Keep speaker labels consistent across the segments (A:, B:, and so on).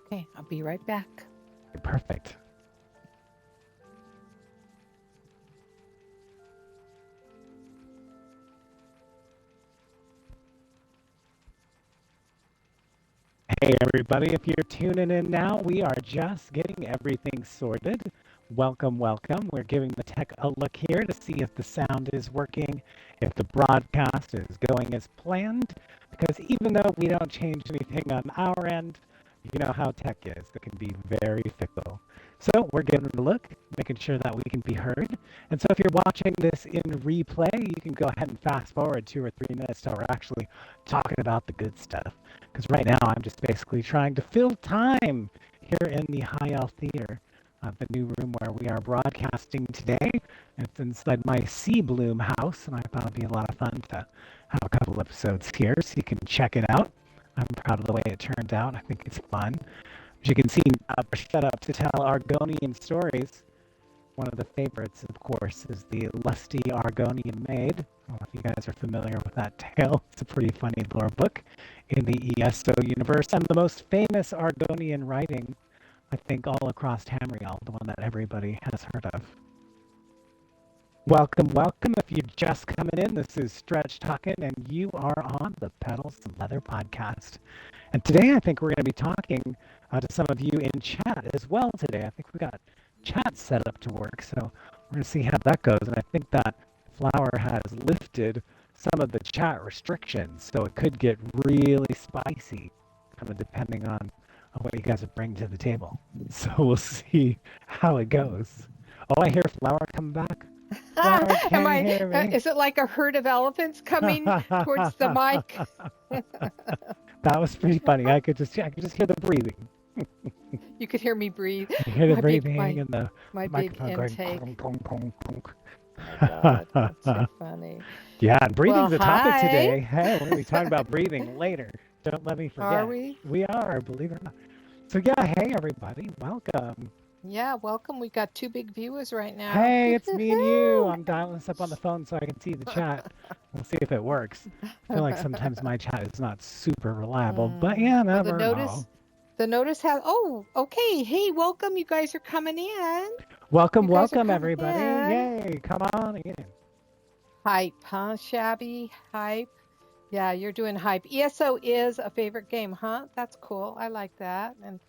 A: Okay, I'll be right back.
B: Perfect. Hey, everybody, if you're tuning in now, we are just getting everything sorted. Welcome, welcome. We're giving the tech a look here to see if the sound is working, if the broadcast is going as planned, because even though we don't change anything on our end, you know how tech is. It can be very fickle. So we're giving it a look, making sure that we can be heard. And so if you're watching this in replay, you can go ahead and fast forward 2 or 3 minutes till we're actually talking about the good stuff. Because right now I'm just basically trying to fill time here in the High Elf Theater, the new room where we are broadcasting today. It's inside my Sea Bloom house, and I thought it'd be a lot of fun to have a couple episodes here so you can check it out. I'm proud of the way it turned out. I think it's fun. As you can see, we're set up to tell Argonian stories. One of the favorites, of course, is the lusty Argonian maid. I don't know if you guys are familiar with that tale. It's a pretty funny lore book in the ESO universe, and the most famous Argonian writing, I think, all across Tamriel, the one that everybody has heard of. Welcome, welcome. If you're just coming in, this is Stretch Talking, and you are on the Petals and Leather podcast. And today I think we're going to be talking to some of you in chat as well today. I think we got chat set up to work, so we're going to see how that goes. And I think that Flower has lifted some of the chat restrictions, so it could get really spicy, kind of depending on what you guys are bringing to the table. So we'll see how it goes. Oh, I hear Flower coming back. Flower, can you hear me?
A: Is it like a herd of elephants coming towards the mic?
B: That was pretty funny. I could just hear the breathing.
A: You could hear me breathe.
B: You hear the
A: My
B: breathing and the
A: my big
B: microphone going
A: intake.
B: pong, pong, pong, pong.
A: My God, that's so funny.
B: Yeah, and
A: Well,
B: breathing's a topic
A: hi.
B: today. Hey, we're going to be talking about breathing later. Don't let me
A: Are
B: forget.
A: we?
B: We are, believe it or not. So yeah, hey everybody, welcome.
A: Yeah, welcome. We got two big viewers right now.
B: Hey, it's me and you. I'm dialing this up on the phone so I can see the chat. We'll see if it works. I feel like sometimes my chat is not super reliable, but yeah,
A: Oh,
B: never know.
A: the notice has. Oh, okay. Hey, welcome. You guys are coming in.
B: Welcome,
A: You guys are
B: welcome
A: coming
B: everybody.
A: in.
B: Yay, come on in.
A: Hype, huh? Shabby hype. Yeah, you're doing hype. ESO is a favorite game, huh? That's cool. I like that. And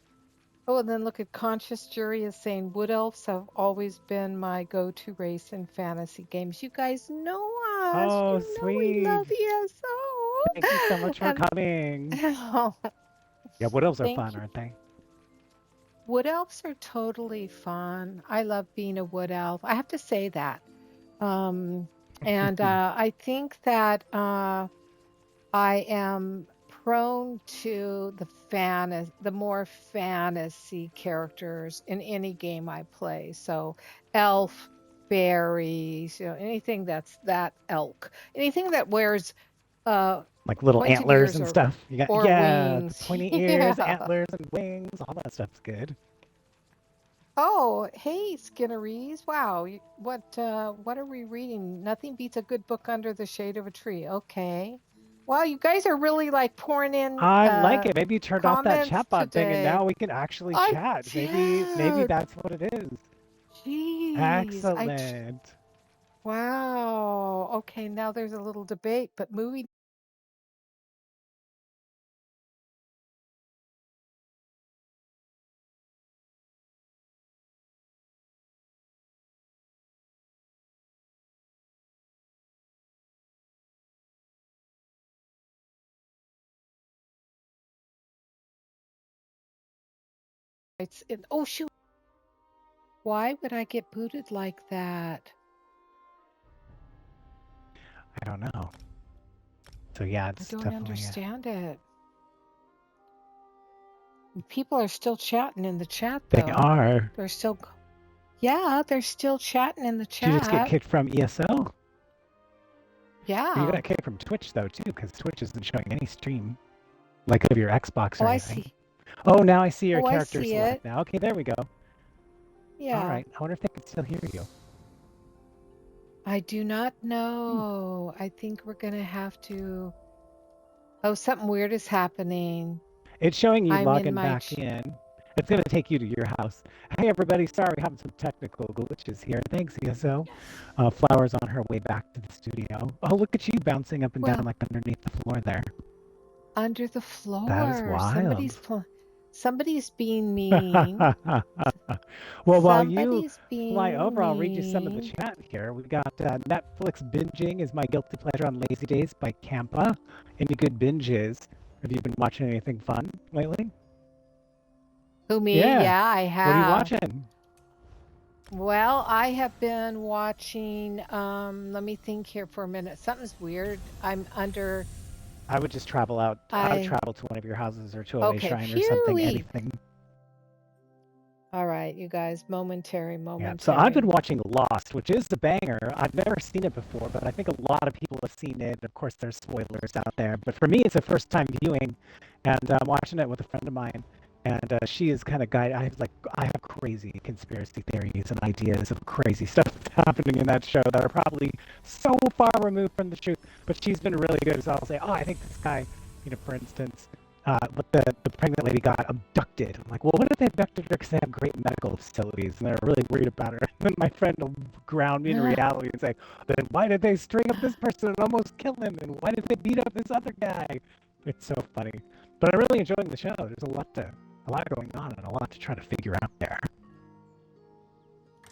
A: oh, and then look at Conscious Jury is saying Wood Elves have always been my go-to race in fantasy games. You guys know us.
B: Oh,
A: You know we
B: sweet.
A: love ESO.
B: Thank you so much for
A: And
B: coming.
A: oh,
B: Yeah, what else are
A: thank
B: fun,
A: you.
B: aren't they?
A: Wood Elves are totally fun. I love being a Wood Elf. I have to say that. Um, and I think that I am prone to the more fantasy characters in any game I play. So elf, fairies, anything that's that elk, anything that wears
B: Like little
A: pointed
B: antlers
A: ears
B: and stuff. You got
A: or
B: yeah, the
A: wings.
B: pointy ears,
A: Yeah.
B: antlers, and wings. All that stuff's good.
A: Oh, hey, Skinneries. Wow. What are we reading? Nothing beats a good book under the shade of a tree. Okay. Wow, you guys are really like pouring in
B: I like it. Maybe you turned off that
A: comments
B: chatbot thing, and
A: today.
B: now we can actually
A: I
B: chat. Maybe
A: did.
B: that's what it is.
A: Jeez.
B: Excellent.
A: Wow. Okay, now there's a little debate, but movie nights in oh shoot. Why would I get booted like that?
B: I don't know. So yeah,
A: I
B: it's
A: don't
B: definitely
A: understand it. People are still chatting in the chat
B: they
A: though.
B: are.
A: They're still Yeah, they're still chatting in the
B: Did you just get
A: chat.
B: kicked from ESL? You
A: Yeah.
B: got kicked from Twitch though too, because Twitch isn't showing any stream, like of your Xbox
A: Oh,
B: or
A: I
B: anything.
A: see.
B: Oh, now I see your
A: Oh, I
B: character
A: see
B: select
A: it.
B: now. Okay, there we go. All
A: Yeah.
B: right. I wonder if they can still hear you.
A: I do not
B: Hmm.
A: know. I think we're gonna have to. Oh, something weird is happening.
B: It's showing you
A: I'm in
B: logging
A: my
B: back in. It's going to take you to your house. Hey, everybody. Sorry, we're having some technical glitches here. Thanks, ESO.
A: Yes.
B: Flower's on her way back to the studio. Oh, look at you bouncing up and down
A: Well,
B: like underneath the floor there.
A: under the
B: That is
A: floor.
B: wild.
A: Somebody's being mean.
B: Well, while you
A: Somebody's
B: fly
A: being
B: over, I'll read you some of the
A: mean.
B: chat here. We got Netflix binging is my guilty pleasure on lazy days by Campa. Any good binges? Have you been watching anything fun lately?
A: Who, me?
B: Yeah.
A: Yeah, I
B: What are you
A: have.
B: watching?
A: Well, I have been watching, let me think here for a minute. Something's weird.
B: I would just travel out. I would
A: I,
B: travel to one of your houses or to a way
A: okay,
B: shrine or something.
A: phew.
B: Anything.
A: All right, you guys, momentary,
B: Yeah. So I've been
A: momentary.
B: watching Lost, which is a banger. I've never seen it before, but I think a lot of people have seen it. Of course, there's spoilers out there, but for me, it's a first time viewing, and I'm watching it with a friend of mine. And she is kind of guide. I have crazy conspiracy theories and ideas of crazy stuff that's happening in that show that are probably so far removed from the truth. But she's been really good. So I'll say, oh, I think this guy, for instance, but the pregnant lady got abducted. I'm like, well, what if they abducted her because they have great medical facilities and they're really worried about her? And then my friend will ground me in reality and say, then why did they string up this person and almost kill him? And why did they beat up this other guy? It's so funny. But I'm really enjoying the show. There's a lot going on and a lot to try to figure out there.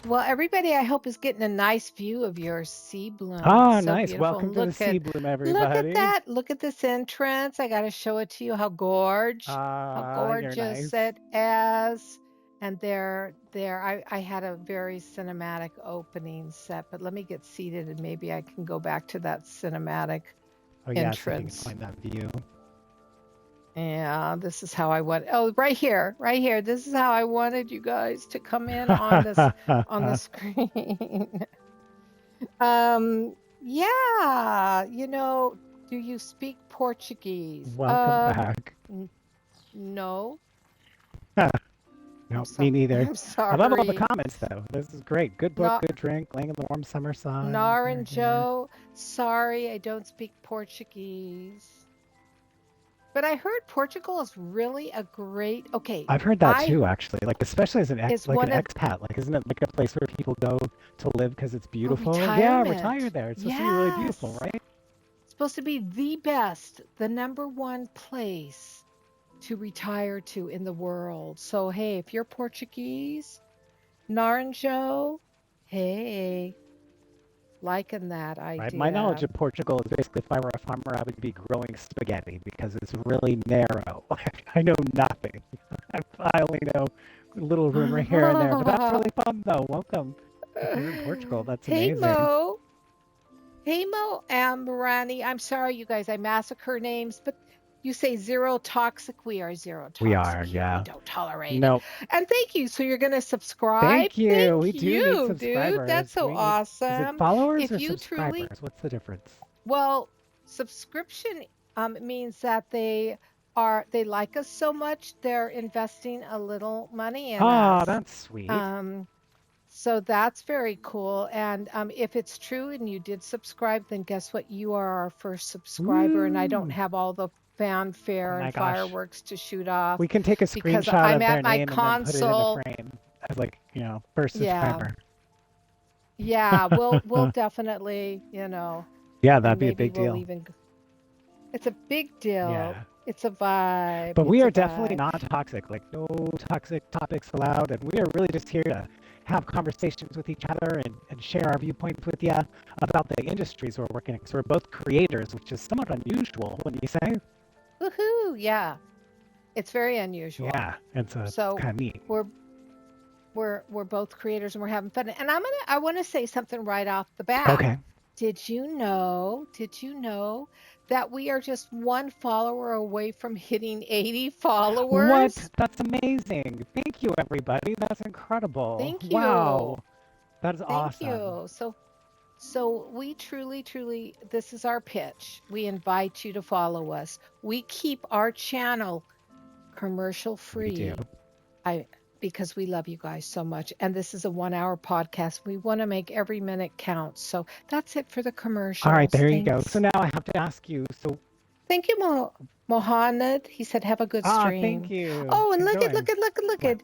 A: Well, everybody, I hope is getting a nice view of your sea bloom. It's
B: Ah,
A: so
B: nice.
A: beautiful.
B: Welcome
A: And
B: to the Sea Bloom,
A: look at
B: everybody.
A: that. Look at this entrance. I got to show it to you how
B: Ah, you're
A: gorgeous
B: nice.
A: it is. And I had a very cinematic opening set, but let me get seated and maybe I can go back to that cinematic
B: Oh, yeah, see if you can
A: entrance.
B: find that view.
A: Yeah, this is how I want. Oh, right here, right here. This is how I wanted you guys to come in on this on the screen. Yeah, do you speak Portuguese?
B: Welcome back.
A: N no. I'm
B: No, me
A: so
B: neither.
A: I'm
B: I love all the
A: sorry.
B: comments, though. This is great. Good book,
A: Not
B: good drink, laying in the warm summer sun. Here, here.
A: Naranjo. Sorry, I don't speak Portuguese. But I heard Portugal is really a great. Okay,
B: I've heard that
A: I
B: too, actually. Like, especially as
A: is
B: like an
A: one of
B: expat. Like, isn't it like a place where people go to live because it's beautiful? Yeah, retire
A: retirement.
B: there. It's supposed to be really beautiful,
A: Yes.
B: right?
A: Supposed to be the best, the number one place to retire to in the world. So, hey, if you're Portuguese, Naranjo, hey, liking that
B: Right. My knowledge
A: idea.
B: of Portugal is basically if I were a farmer, I would be growing spaghetti because it's really narrow. I know nothing. I only know a little rumor here and there, but that's really fun though. Welcome. If you're in Portugal, that's
A: Hey,
B: amazing.
A: Mo. Hey, Mo and Marani. I'm sorry, you guys, I massacre names, but you say zero toxic. We are zero
B: We
A: toxic
B: are,
A: here. We
B: yeah.
A: don't tolerate it.
B: No,
A: And thank you. So you're going to subscribe?
B: thank you. We
A: Thank
B: do need
A: you, dude. That's
B: subscribers.
A: so
B: We need, is it
A: awesome.
B: followers
A: If
B: or
A: you truly,
B: subscribers? What's the difference?
A: well, subscription means that they like us so much, they're investing a little money in
B: Ah,
A: us.
B: that's sweet.
A: Um, so that's very cool. And if it's true and you did subscribe, then guess what? You are our first subscriber, and I don't
B: Woo!
A: have all the
B: Oh
A: fanfare
B: my
A: and
B: gosh.
A: fireworks to shoot off
B: We can take a
A: because
B: screenshot
A: I'm
B: of
A: at
B: their
A: my
B: name and then put it in a
A: console.
B: frame as like, first
A: Yeah,
B: subscriber.
A: yeah, we'll definitely,
B: Yeah, that'd
A: and
B: be a
A: maybe
B: big
A: we'll
B: deal.
A: even. It's a big deal.
B: Yeah.
A: It's a vibe.
B: But we
A: It's a
B: are definitely
A: vibe.
B: not toxic, like no toxic topics allowed. And we are really just here to have conversations with each other and share our viewpoints with you about the industries we're working in. Because we're both creators, which is somewhat unusual, wouldn't you say?
A: Woohoo! Yeah, it's very unusual.
B: Yeah. And so it's
A: So
B: kind of neat.
A: we're we're both creators and we're having fun. And I want to say something right off the bat.
B: Okay.
A: Did you know that we are just one follower away from hitting 80 followers?
B: What? That's amazing. Thank you, everybody. That's incredible.
A: Thank
B: Wow.
A: you.
B: That is
A: Thank
B: awesome.
A: you. So we truly, this is our pitch. We invite you to follow us. We keep our channel commercial
B: We do.
A: free. I because we love you guys so much. And this is a 1 hour podcast. We want to make every minute count. So that's it for the
B: All right,
A: commercials.
B: there you go. So
A: Thanks.
B: now I have to ask you. So
A: Thank you, Mo. Mohammed, he said, have a good
B: Ah, thank
A: stream.
B: you.
A: Oh, and
B: Enjoy.
A: look
B: What?
A: at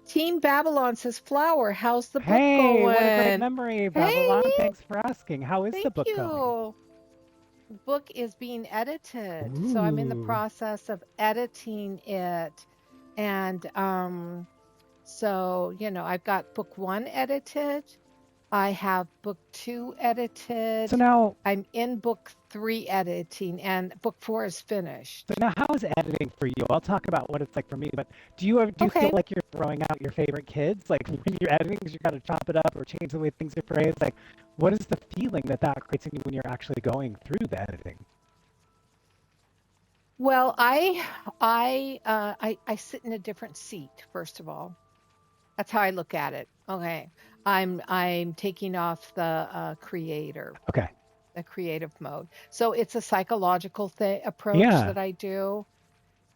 A: Team Babylon says flower. How's the book
B: Hey, what a great
A: going?
B: memory, Babylon.
A: Hey,
B: Thanks for asking. How is the
A: thank
B: book going?
A: you. The book is being edited. So I'm in the
B: Ooh.
A: process of editing it. And so, I've got book one edited. I have book two
B: So
A: edited.
B: now,
A: I'm in book three editing, and book four is
B: so
A: finished.
B: now, how is editing for you? I'll talk about what it's like for me, but do you feel
A: Okay.
B: like you're throwing out your favorite kids? Like when you're editing, 'cause you got to chop it up or change the way things are phrased. Like, what is the feeling that that creates in you when you're actually going through the editing?
A: Well, I sit in a different seat, first of all. That's how I look at it. Okay. I'm taking off the creator,
B: Okay.
A: the creative mode. So it's a psychological approach
B: Yeah.
A: that I do,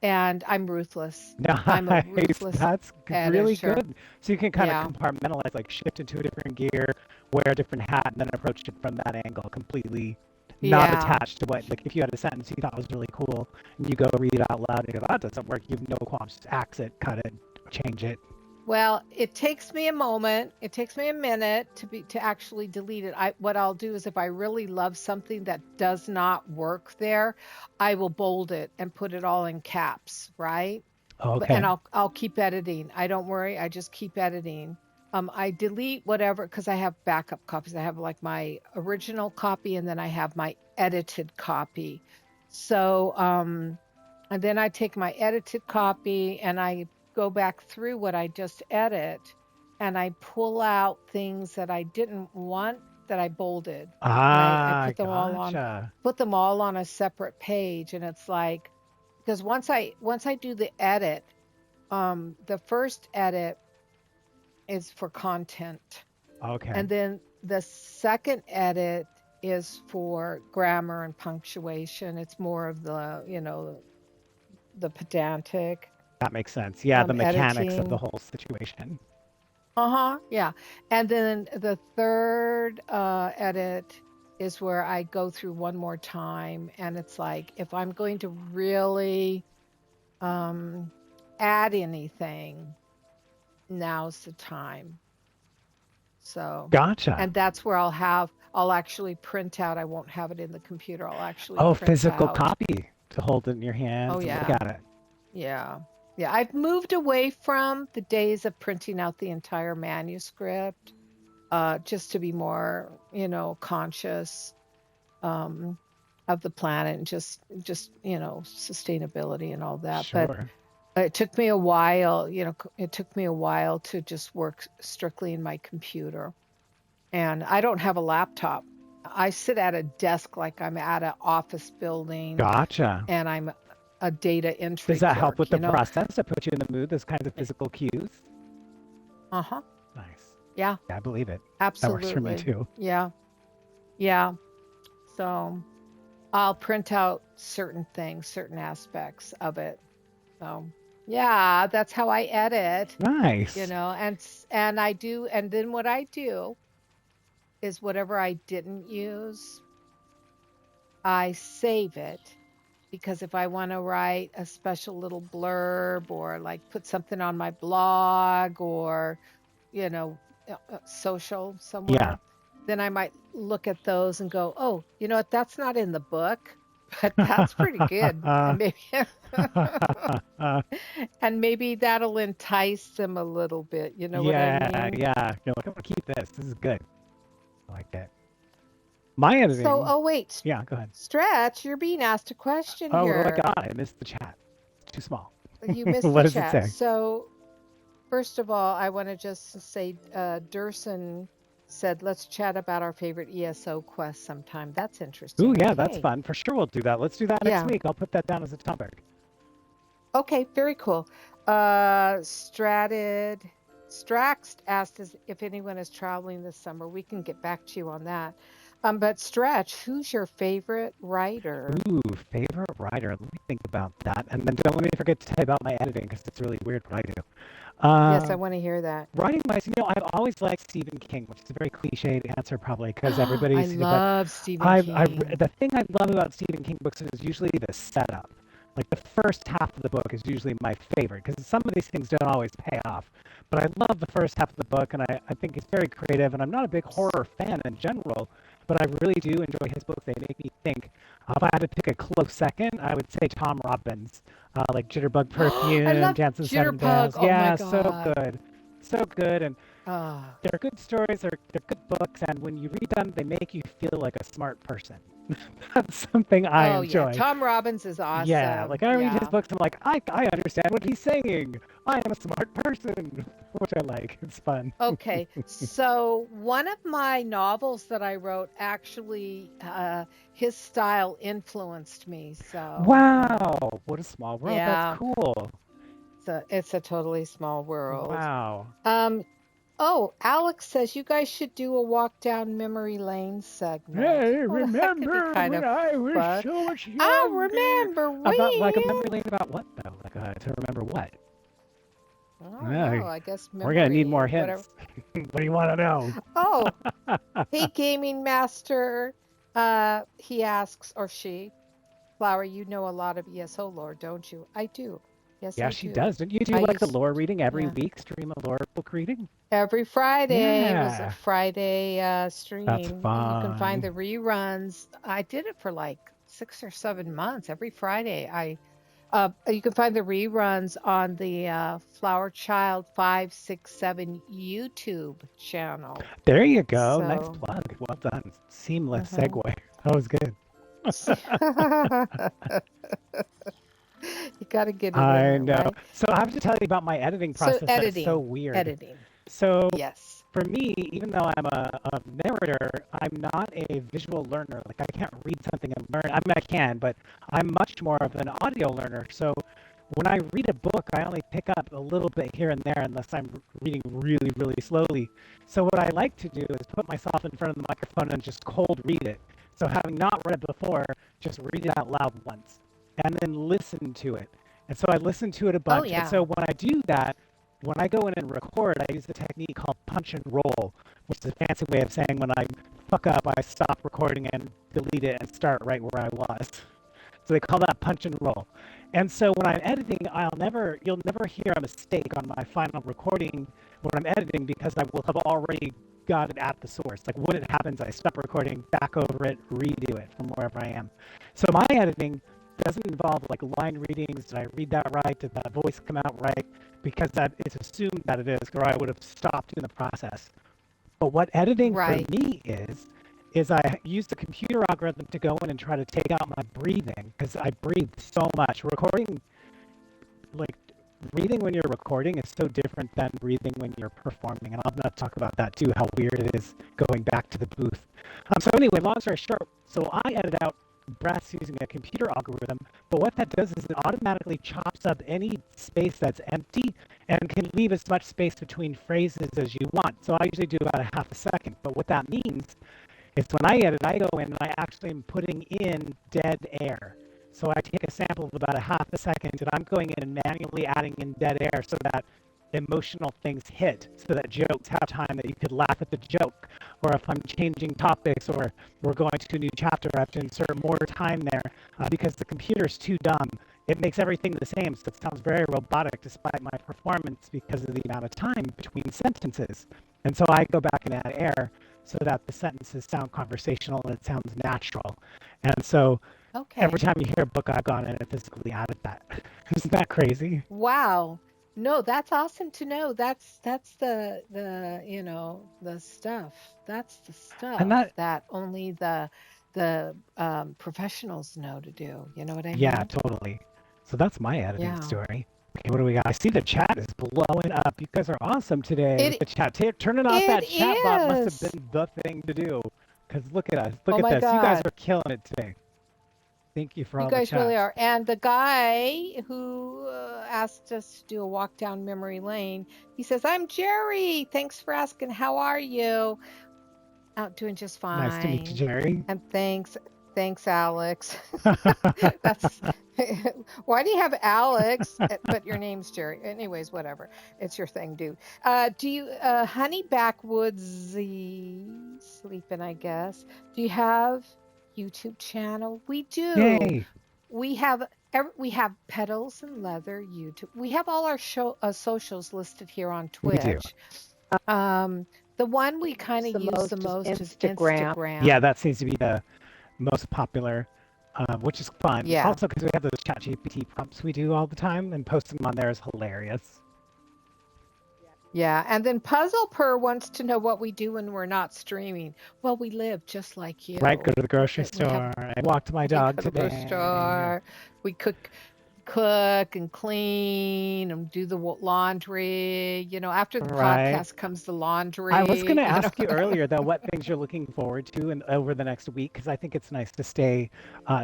A: and I'm ruthless. I'm a
B: Nice.
A: ruthless
B: That's really
A: editor.
B: good. So you can kind of
A: Yeah.
B: compartmentalize, like shift into a different gear, wear a different hat, and then approach it from that angle, completely not
A: Yeah.
B: attached to what, like if you had a sentence you thought was really cool, and you go read it out loud and you go, that doesn't work. You have no qualms. Just axe it, cut it, change it.
A: Well, it takes me a moment. It takes me a minute to actually delete it. What I'll do is if I really love something that does not work there, I will bold it and put it all in caps, right? But and
B: Okay.
A: I'll keep editing. I don't worry. I just keep editing. I delete whatever because I have backup copies. I have like my original copy and then I have my edited copy. So and then I take my edited copy and I go back through what I just edit and I pull out things that I didn't want that I bolded and I
B: Ah, gotcha.
A: put them all on a separate page. And it's like because once I do the edit, the first edit is for content.
B: Okay.
A: And then the second edit is for grammar and punctuation. It's more of the pedantic
B: That makes sense. Yeah, the mechanics of the
A: editing.
B: whole situation.
A: Uh-huh. Yeah. And then the third edit is where I go through one more time and it's like if I'm going to really um add anything, now's the time. So,
B: Gotcha.
A: and that's where I'll actually print out. I won't have it in the computer. I'll actually
B: Oh,
A: print
B: physical
A: out.
B: copy to hold in your
A: Oh
B: hands and look
A: yeah.
B: at it.
A: Yeah. Yeah, I've moved away from the days of printing out the entire manuscript, just to be more, conscious um, of the planet and just, sustainability and all that. But
B: Sure.
A: it took me a while, it took me a while to just work strictly in my computer. And I don't have a laptop. I sit at a desk like I'm at an office building
B: Gotcha.
A: and I'm a data
B: Does
A: entry
B: that help with
A: clerk,
B: the process to put you in the mood, those kinds of physical cues?
A: Uh-huh.
B: Nice.
A: Yeah,
B: Yeah, I believe it. That works for me
A: absolutely.
B: too.
A: Yeah. Yeah. So I'll print out certain things, certain aspects of it. So yeah, that's how I edit,
B: Nice.
A: and I do, and then what I do is whatever I didn't use, I save it because if I want to write a special little blurb or like put something on my blog or, social
B: Yeah.
A: somewhere, then I might look at those and go, oh, you know what? That's not in the book, but that's pretty good. And maybe, and maybe that'll entice them a little bit. You know what I
B: Yeah,
A: mean?
B: yeah. No, I'm gonna keep this. This is good. I like that. My
A: So,
B: editing.
A: oh, wait,
B: Yeah, go ahead.
A: Stretch, you're being asked a question
B: Oh my
A: here.
B: God, I missed the chat. It's too small.
A: You missed
B: What
A: the
B: does it
A: chat.
B: say?
A: So, first of all, I want to just say Durson said, let's chat about our favorite ESO quest sometime. That's
B: Ooh,
A: interesting.
B: yeah, that's
A: Okay.
B: fun. For sure, we'll do that. Let's do that next
A: Yeah.
B: week. I'll put that down as a topic.
A: Okay. Very cool. Stratted. Straxed asked us if anyone is traveling this summer. We can get back to you on that. But Stretch, who's your favorite writer?
B: Ooh, favorite writer. Let me think about that. And then don't let me forget to tell you about my editing because it's really weird what I do.
A: Yes, I want to hear that.
B: Writing wise, I've always liked Stephen King, which is a very cliched answer probably because
A: I
B: everybody's, but
A: love Stephen King.
B: the thing I love about Stephen King books is usually the setup. Like the first half of the book is usually my favorite because some of these things don't always pay off. But I love the first half of the book, and I think it's very creative. And I'm not a big horror fan in general, but I really do enjoy his books. They make me think. If I had to pick a close second, I would say Tom Robbins, like Jitterbug
A: I
B: Perfume,
A: love
B: Dance of the Seven
A: Jitterbug.
B: Veils.
A: Oh my
B: Yeah, so
A: God.
B: good. So good. And
A: Ah.
B: they're good stories, they're good books, and when you read them, they make you feel like a smart person. That's something I
A: Oh yeah,
B: enjoy.
A: Tom Robbins is
B: Yeah,
A: awesome.
B: like I read his
A: Yeah.
B: books, I'm like, I understand what he's saying. I am a smart person, which I like. It's fun.
A: Okay. So one of my novels that I wrote actually his style influenced me. So
B: Wow, what a small world. That's
A: yeah,
B: cool.
A: it's a totally small world.
B: Wow.
A: Um oh, Alex says you guys should do a walk down memory lane segment.
B: Hey,
A: Oh, that could be
B: remember
A: kind
B: when
A: of
B: I was
A: fun.
B: so much
A: I
B: younger?
A: remember
B: About like a memory
A: when.
B: lane about what though? Like to remember what?
A: I don't
B: Yeah,
A: know. I guess
B: we're gonna need
A: memory,
B: more
A: whatever.
B: hints. What do you want to know?
A: Oh, hey, gaming master. He asks, or she, Flower, you know a lot of ESO lore, don't you? I do. Yes,
B: Yeah,
A: I
B: she
A: do.
B: does. Didn't you do
A: I
B: like a
A: used,
B: lore reading every
A: yeah.
B: week? Stream a lore book reading?
A: Every Friday was a
B: Yeah,
A: Friday
B: that's
A: stream. You can find
B: fun.
A: the reruns. I did it for like 6 or 7 months. Every Friday, you can find the reruns on the Flower Child 567 YouTube channel.
B: There you go. Nice
A: So,
B: plug. Well done. Seamless
A: mhm.
B: segue. That was good.
A: You got to get it in
B: I
A: there,
B: know.
A: right?
B: So I have to tell you about my editing
A: So
B: process that's so
A: editing,
B: weird.
A: editing.
B: So
A: Yes.
B: for me, even though I'm a narrator, I'm not a visual learner. Like I can't read something and learn. I mean, I can, but I'm much more of an audio learner. So when I read a book, I only pick up a little bit here and there unless I'm reading really, really slowly. So what I like to do is put myself in front of the microphone and just cold read it. So having not read before, just read it out loud once and then listen to it. And so I listen to it a
A: Oh
B: bunch. And so
A: yeah.
B: when I do that, when I go in and record, I use a technique called punch and roll, which is a fancy way of saying when I fuck up, I stop recording and delete it and start right where I was. So they call that punch and roll. And so when I'm editing, you'll never hear a mistake on my final recording when I'm editing because I will have already got it at the source. Like when it happens, I stop recording, back over it, redo it from wherever I am. So my editing doesn't involve like line readings. Did I read that right? Did that voice come out right? Because that it's assumed that it is, or I would have stopped in the process. But what editing for
A: Right.
B: me is I use the computer algorithm to go in and try to take out my breathing because I breathe so much. Recording, like breathing when you're recording is so different than breathing when you're performing. And I'm going to talk about that too, how weird it is going back to the booth. So anyway, long story short, so I edit out breaths using a computer algorithm, but what that does is it automatically chops up any space that's empty and can leave as much space between phrases as you want. So I usually do about a half a second. But what that means is when I edit, I go in and I actually am putting in dead air. So I take a sample of about a half a second and I'm going in and manually adding in dead air so that emotional things hit, so that jokes have time that you could laugh at the joke. Or if I'm changing topics or we're going to a new chapter, I have to insert more time there because the computer's too dumb. It makes everything the same, so it sounds very robotic despite my performance because of the amount of time between sentences. And so I go back and add air so that the sentences sound conversational and it sounds natural. And so every
A: Okay.
B: time you hear a book, I've gone in and physically added that. Isn't that crazy?
A: Wow. No, that's awesome to know. That's the stuff. That's the
B: And
A: stuff
B: that,
A: that only the professionals know to do. You know what I
B: yeah,
A: mean?
B: totally. So that's my editing
A: Yeah.
B: story. Okay, what do we got? I see the chat is blowing up. You guys are awesome today with
A: It
B: the chat. Turning off
A: it
B: that chat bot must have
A: is.
B: been the thing to do. Because look at us. Look
A: Oh
B: at
A: my
B: this. You guys
A: God.
B: are killing it today. Thank you for
A: You
B: all the
A: guys really
B: chats.
A: are. And the guy who asked us to do a walk down memory lane, he says, "I'm Jerry. Thanks for asking. How are you?" Out doing just
B: Nice to meet you,
A: fine.
B: Jerry.
A: And thanks, Alex. That's why do you have Alex, but your name's Jerry? Anyways, whatever. It's your thing, dude. Do you Honey Backwoodsy sleeping, I guess. Do you have YouTube channel? We do.
B: Yay.
A: We have we have Petals and Leather YouTube. We have all our socials listed here on
B: We do.
A: Twitch. Um, the one we kind of use the most is
B: Yeah,
A: Instagram.
B: that seems to be the most popular, which is fun.
A: Yeah.
B: Also, because we have those ChatGPT prompts we do all the time, and posting them on there is hilarious.
A: Yeah. And then Puzzle Per wants to know what we do when we're not streaming. Well, we live just like
B: Right? Go
A: you.
B: to the grocery
A: We have
B: store. I walked my
A: we
B: dog
A: go to the
B: today.
A: store. We cook and clean and do the laundry. After the
B: Right.
A: podcast comes the
B: I was going
A: laundry.
B: to ask you earlier, though, what things you're looking forward to over the next week, because I think it's nice to stay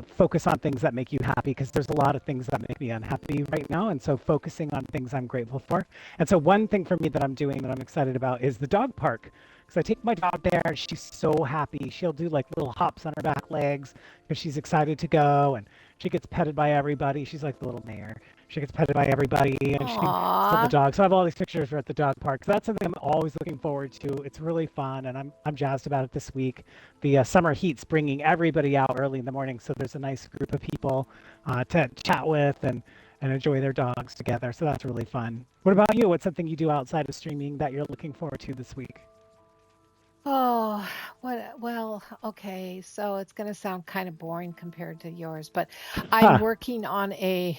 B: focus on things that make you happy, because there's a lot of things that make me unhappy right now. And so focusing on things I'm grateful for. And so one thing for me that I'm doing that I'm excited about is the dog park. Because I take my dog there and she's so happy. She'll do like little hops on her back legs because she's excited to go. And she gets petted by everybody. She's like the little mayor. She gets petted by everybody, and she so the
A: Aw.
B: dog. So I have all these pictures for at the dog park. So that's something I'm always looking forward to. It's really fun, and I'm jazzed about it this week. The summer heat's bringing everybody out early in the morning, so there's a nice group of people to chat with and enjoy their dogs together. So that's really fun. What about you? What's something you do outside of streaming that you're looking forward to this week?
A: Oh, well, okay. So it's going to sound kind of boring compared to yours, but I'm
B: Huh.
A: working on a,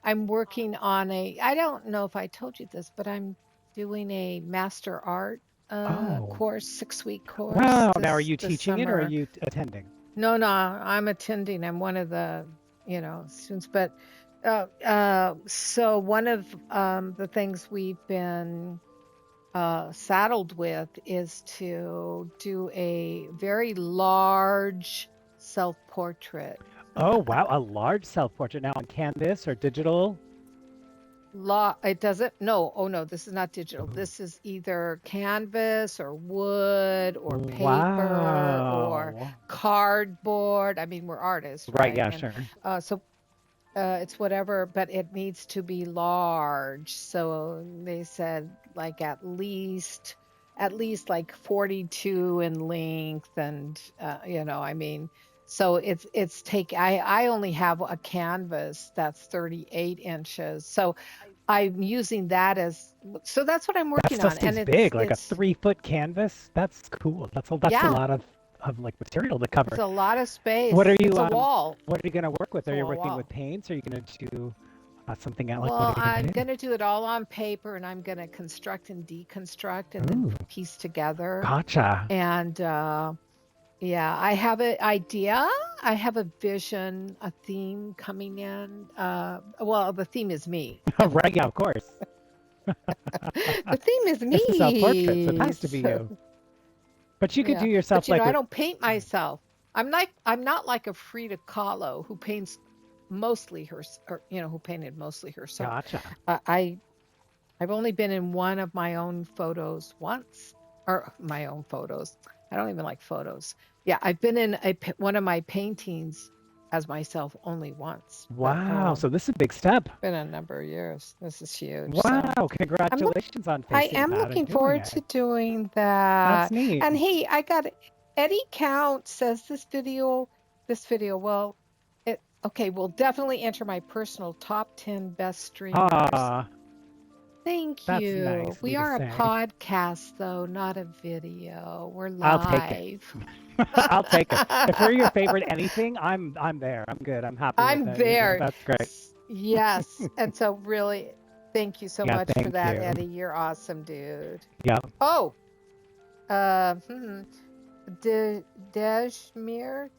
A: I'm working on a, I don't know if I told you this, but I'm doing a master art
B: Oh,
A: course, 6-week course
B: wow. Now, are
A: this
B: you
A: this
B: teaching it or are
A: summer.
B: you attending?
A: No, no, I'm attending. I'm one of the, students, but so one of the things we've been saddled with is to do a very large self portrait.
B: Oh, wow. A large self portrait now on canvas or digital?
A: It doesn't, no, oh no, this is not digital. This is either canvas or wood or paper or
B: Wow.
A: cardboard. I mean, we're artists,
B: Right,
A: right?
B: yeah,
A: And
B: sure.
A: so it's whatever, but it needs to be large. So they said like at least like 42 in length, and I mean, so it's take. I only have a canvas that's 38 inches, so I'm using that as, so that's what I'm
B: That
A: working
B: still
A: on, and
B: seems
A: it's
B: big, like a
A: it's
B: 3 foot canvas. That's cool. That's a
A: yeah,
B: lot of like material to
A: it's
B: cover.
A: a lot of
B: What are
A: space.
B: you
A: It's a wall.
B: what are you gonna work with?
A: It's
B: Are
A: a
B: you
A: wall
B: working with
A: wall.
B: paints? Or are you gonna do something else? Like what
A: Well,
B: are you
A: I'm
B: gonna do?
A: gonna do it all on paper, and I'm gonna construct and deconstruct and then
B: Ooh,
A: piece together.
B: gotcha.
A: And yeah, I have an idea. I have a vision, a theme coming in. Well, the theme is me.
B: Right, yeah, of course.
A: The theme is
B: It's the self portraits. It
A: me.
B: has to be you. But you could do
A: Yeah, but
B: yourself like
A: I
B: with
A: don't paint myself. I'm not like a Frida Kahlo who paints mostly her, or who painted mostly herself.
B: gotcha.
A: I I've only been in one of my own photos once, or my own photos. I don't even like photos. Yeah, I've been in one of my paintings as myself only once, but
B: Wow. So this is a big step.
A: been a number of years. This is huge. So
B: Wow.
A: I'm look.
B: Congratulations on
A: I
B: facing
A: am
B: that and
A: looking
B: doing
A: forward
B: it.
A: to doing
B: That's
A: that.
B: neat.
A: And hey, I got Eddie Count says this video. This video. Well, okay. Will definitely enter my personal top 10 best streamers.
B: Ah,
A: Thank
B: that's
A: you.
B: nice of
A: We
B: you to
A: are a
B: say.
A: podcast, though, not a video. We're
B: I'll take it.
A: live.
B: I'll take it. If we're your favorite anything, I'm there. I'm good. I'm happy with
A: I'm
B: it. You know,
A: there.
B: that's great.
A: Yes. And so, really, thank you so
B: Yeah,
A: much for
B: thank
A: that,
B: you.
A: Eddie. You're awesome, dude.
B: Yeah.
A: Oh, uh, hmm. Deshmir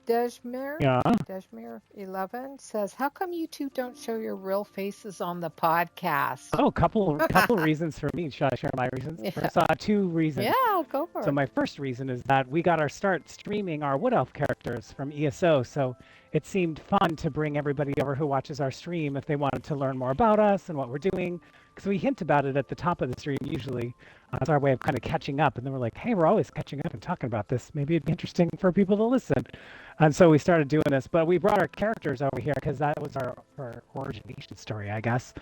B: Yeah.
A: Deshmir 11 says, "How come you two don't show your real faces on the podcast?"
B: Oh, couple reasons for me. Should I share my reasons?
A: Yeah,
B: First, two reasons.
A: yeah, go for
B: So
A: it.
B: my first reason is that we got our start streaming our Wood Elf characters from ESO. So it seemed fun to bring everybody over who watches our stream if they wanted to learn more about us and what we're doing. Because we hint about it at the top of the stream usually. That's our way of kind of catching up. And then we're like, hey, we're always catching up and talking about this. Maybe it'd be interesting for people to listen. And so we started doing this. But we brought our characters over here because that was our origination story, I guess.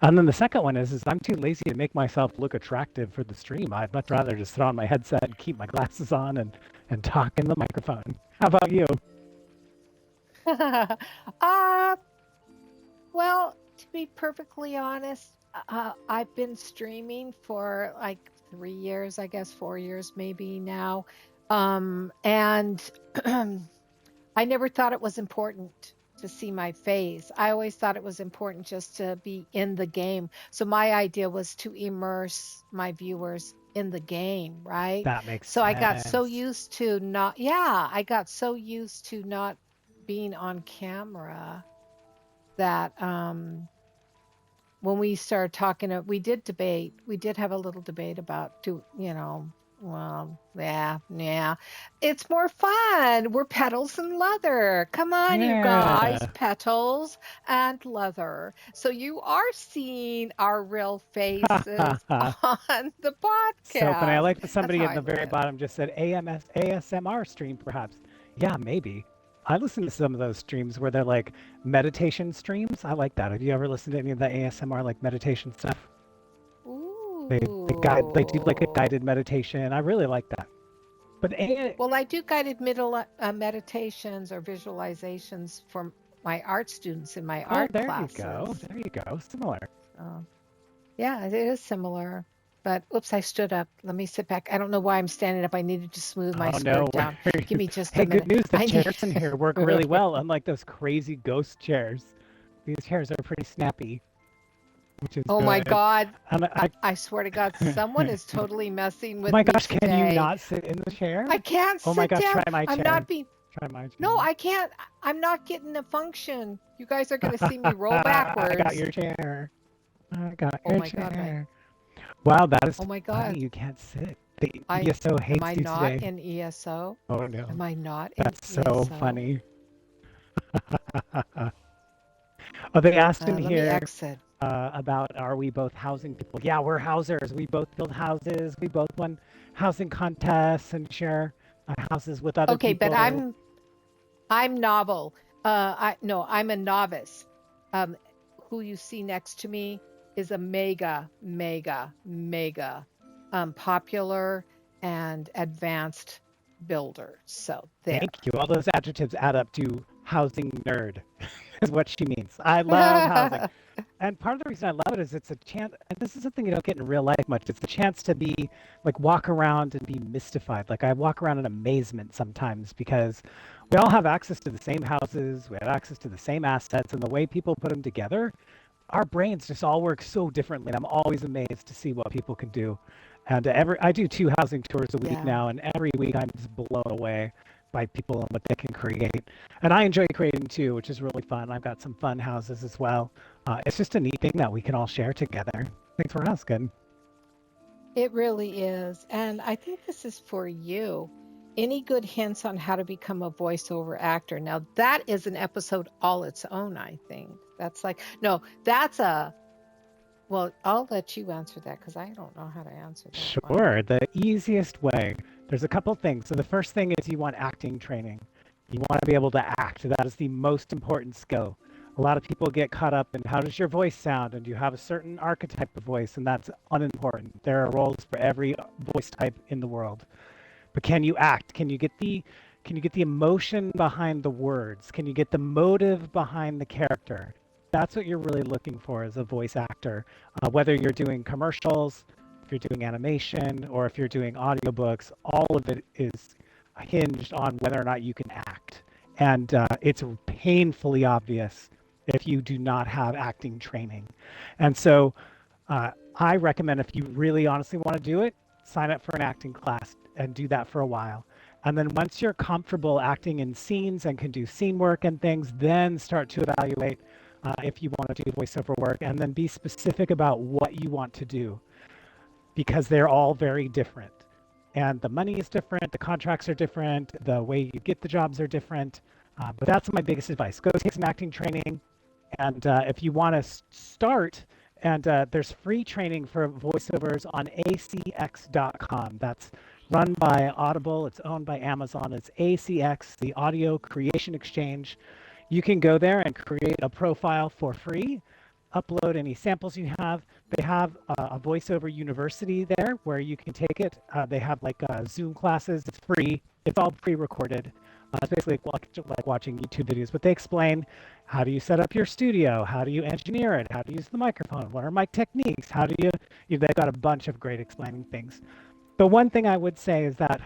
B: And then the second one is I'm too lazy to make myself look attractive for the stream. I'd much rather just sit on my headset and keep my glasses on and talk in the microphone. How about you?
A: uh, Well, to be perfectly honest, I've been streaming for like 3 years, I guess 4 years maybe now. And I never thought it was important to see my face. I always thought it was important just to be in the game. So my idea was to immerse my viewers in the game, right?
B: That makes
A: So I got so
B: sense.
A: used to not, yeah, I got so used to not being on camera that when we started talking, we did debate. We did have a little debate about well, yeah, yeah. It's more fun. We're petals and leather. Come on, you guys,
B: Yeah.
A: petals and leather. So you are seeing our real faces on the
B: So funny. I
A: podcast.
B: like that
A: That's
B: somebody
A: how
B: at
A: I
B: the
A: look
B: very
A: at it.
B: bottom just said ASMR stream, perhaps. Yeah, maybe. I listen to some of those streams where they're like meditation streams. I like that. Have you ever listened to any of the ASMR like meditation stuff? They do like a
A: Ooh.
B: guided meditation. I really like that. But
A: Well, I do guided middle meditations or visualizations for my art students in my
B: oh,
A: art
B: there you go.
A: classes.
B: There you go. Similar.
A: So, yeah, it is similar. But oops, I stood up. Let me sit back. I don't know why I'm standing up. I needed to smooth my
B: Oh no
A: skirt down. Give
B: worries.
A: me just a
B: Hey, good
A: minute.
B: news. The
A: I need.
B: chairs in here work really well, unlike those crazy ghost chairs. These chairs are pretty snappy, which is
A: Oh my
B: good.
A: God.
B: And
A: I swear to God, someone is totally messing
B: Oh
A: with
B: my
A: me
B: gosh, can you
A: today.
B: not sit in the chair?
A: I can't
B: Oh my
A: sit
B: gosh, try
A: down.
B: my
A: I'm
B: chair.
A: not being.
B: Try my
A: No,
B: chair.
A: I can't. I'm not getting a function. You guys are going to see me roll
B: I got
A: backwards.
B: your chair. I got
A: Oh
B: your
A: my God, my.
B: chair. Wow, that is
A: Oh my
B: funny.
A: God.
B: You can't sit. The
A: I
B: ESO
A: am
B: hates
A: I
B: you
A: not
B: today.
A: in ESO?
B: Oh no,
A: Am I not in
B: that's so
A: ESO?
B: funny. Oh, they asked in
A: Let me
B: here
A: exit.
B: about are we both housing people? Yeah, we're housers. We both build houses. We both won housing contests and share houses with other
A: Okay, but
B: people.
A: I'm novel. I no, I'm a novice. Um, who you see next to me is a mega popular and advanced builder. So there.
B: Thank you. All those adjectives add up to housing nerd, is what she means. I love housing. And part of the reason I love it is it's a chance, and this is something you don't get in real life much. It's the chance to be like walk around and be mystified. Like I walk around in amazement sometimes because we all have access to the same houses, we have access to the same assets, and the way people put them together, our brains just all work so differently. And I'm always amazed to see what people can do. And I do 2 housing tours a week
A: Yeah.
B: now, and every week I'm just blown away by people and what they can create. And I enjoy creating too, which is really fun. I've got some fun houses as well. It's just a neat thing that we can all share together. Thanks for asking.
A: It really is. And I think this is for you. Any good hints on how to become a voiceover actor? Now, that is an episode all its own, I think. That's like, no, that's a, well, I'll let you answer that because I don't know how to answer that one.
B: Sure, the easiest way. There's a couple things. So the first thing is you want acting training. You want to be able to act. That is the most important skill. A lot of people get caught up in how does your voice sound and you have a certain archetype of voice, and that's unimportant. There are roles for every voice type in the world. But can you act? Can you get the emotion behind the words? Can you get the motive behind the character? That's what you're really looking for as a voice actor. Whether you're doing commercials, if you're doing animation, or if you're doing audiobooks, all of it is hinged on whether or not you can act. And it's painfully obvious if you do not have acting training. And so I recommend if you really honestly want to do it, sign up for an acting class and do that for a while. And then once you're comfortable acting in scenes and can do scene work and things, then start to evaluate if you want to do voiceover work and then be specific about what you want to do because they're all very different. And the money is different, the contracts are different, the way you get the jobs are different. But that's my biggest advice. Go take some acting training. And if you want to start, and there's free training for voiceovers on acx.com. That's run by Audible. It's owned by Amazon. It's ACX, the Audio Creation Exchange. You can go there and create a profile for free, upload any samples you have. They have a voiceover university there where you can take it. They have like Zoom classes. It's free. It's all pre-recorded. It's basically like watching YouTube videos, but they explain how do you set up your studio, how do you engineer it, how to use the microphone, what are mic techniques, how do they've got a bunch of great explaining things. The one thing I would say is that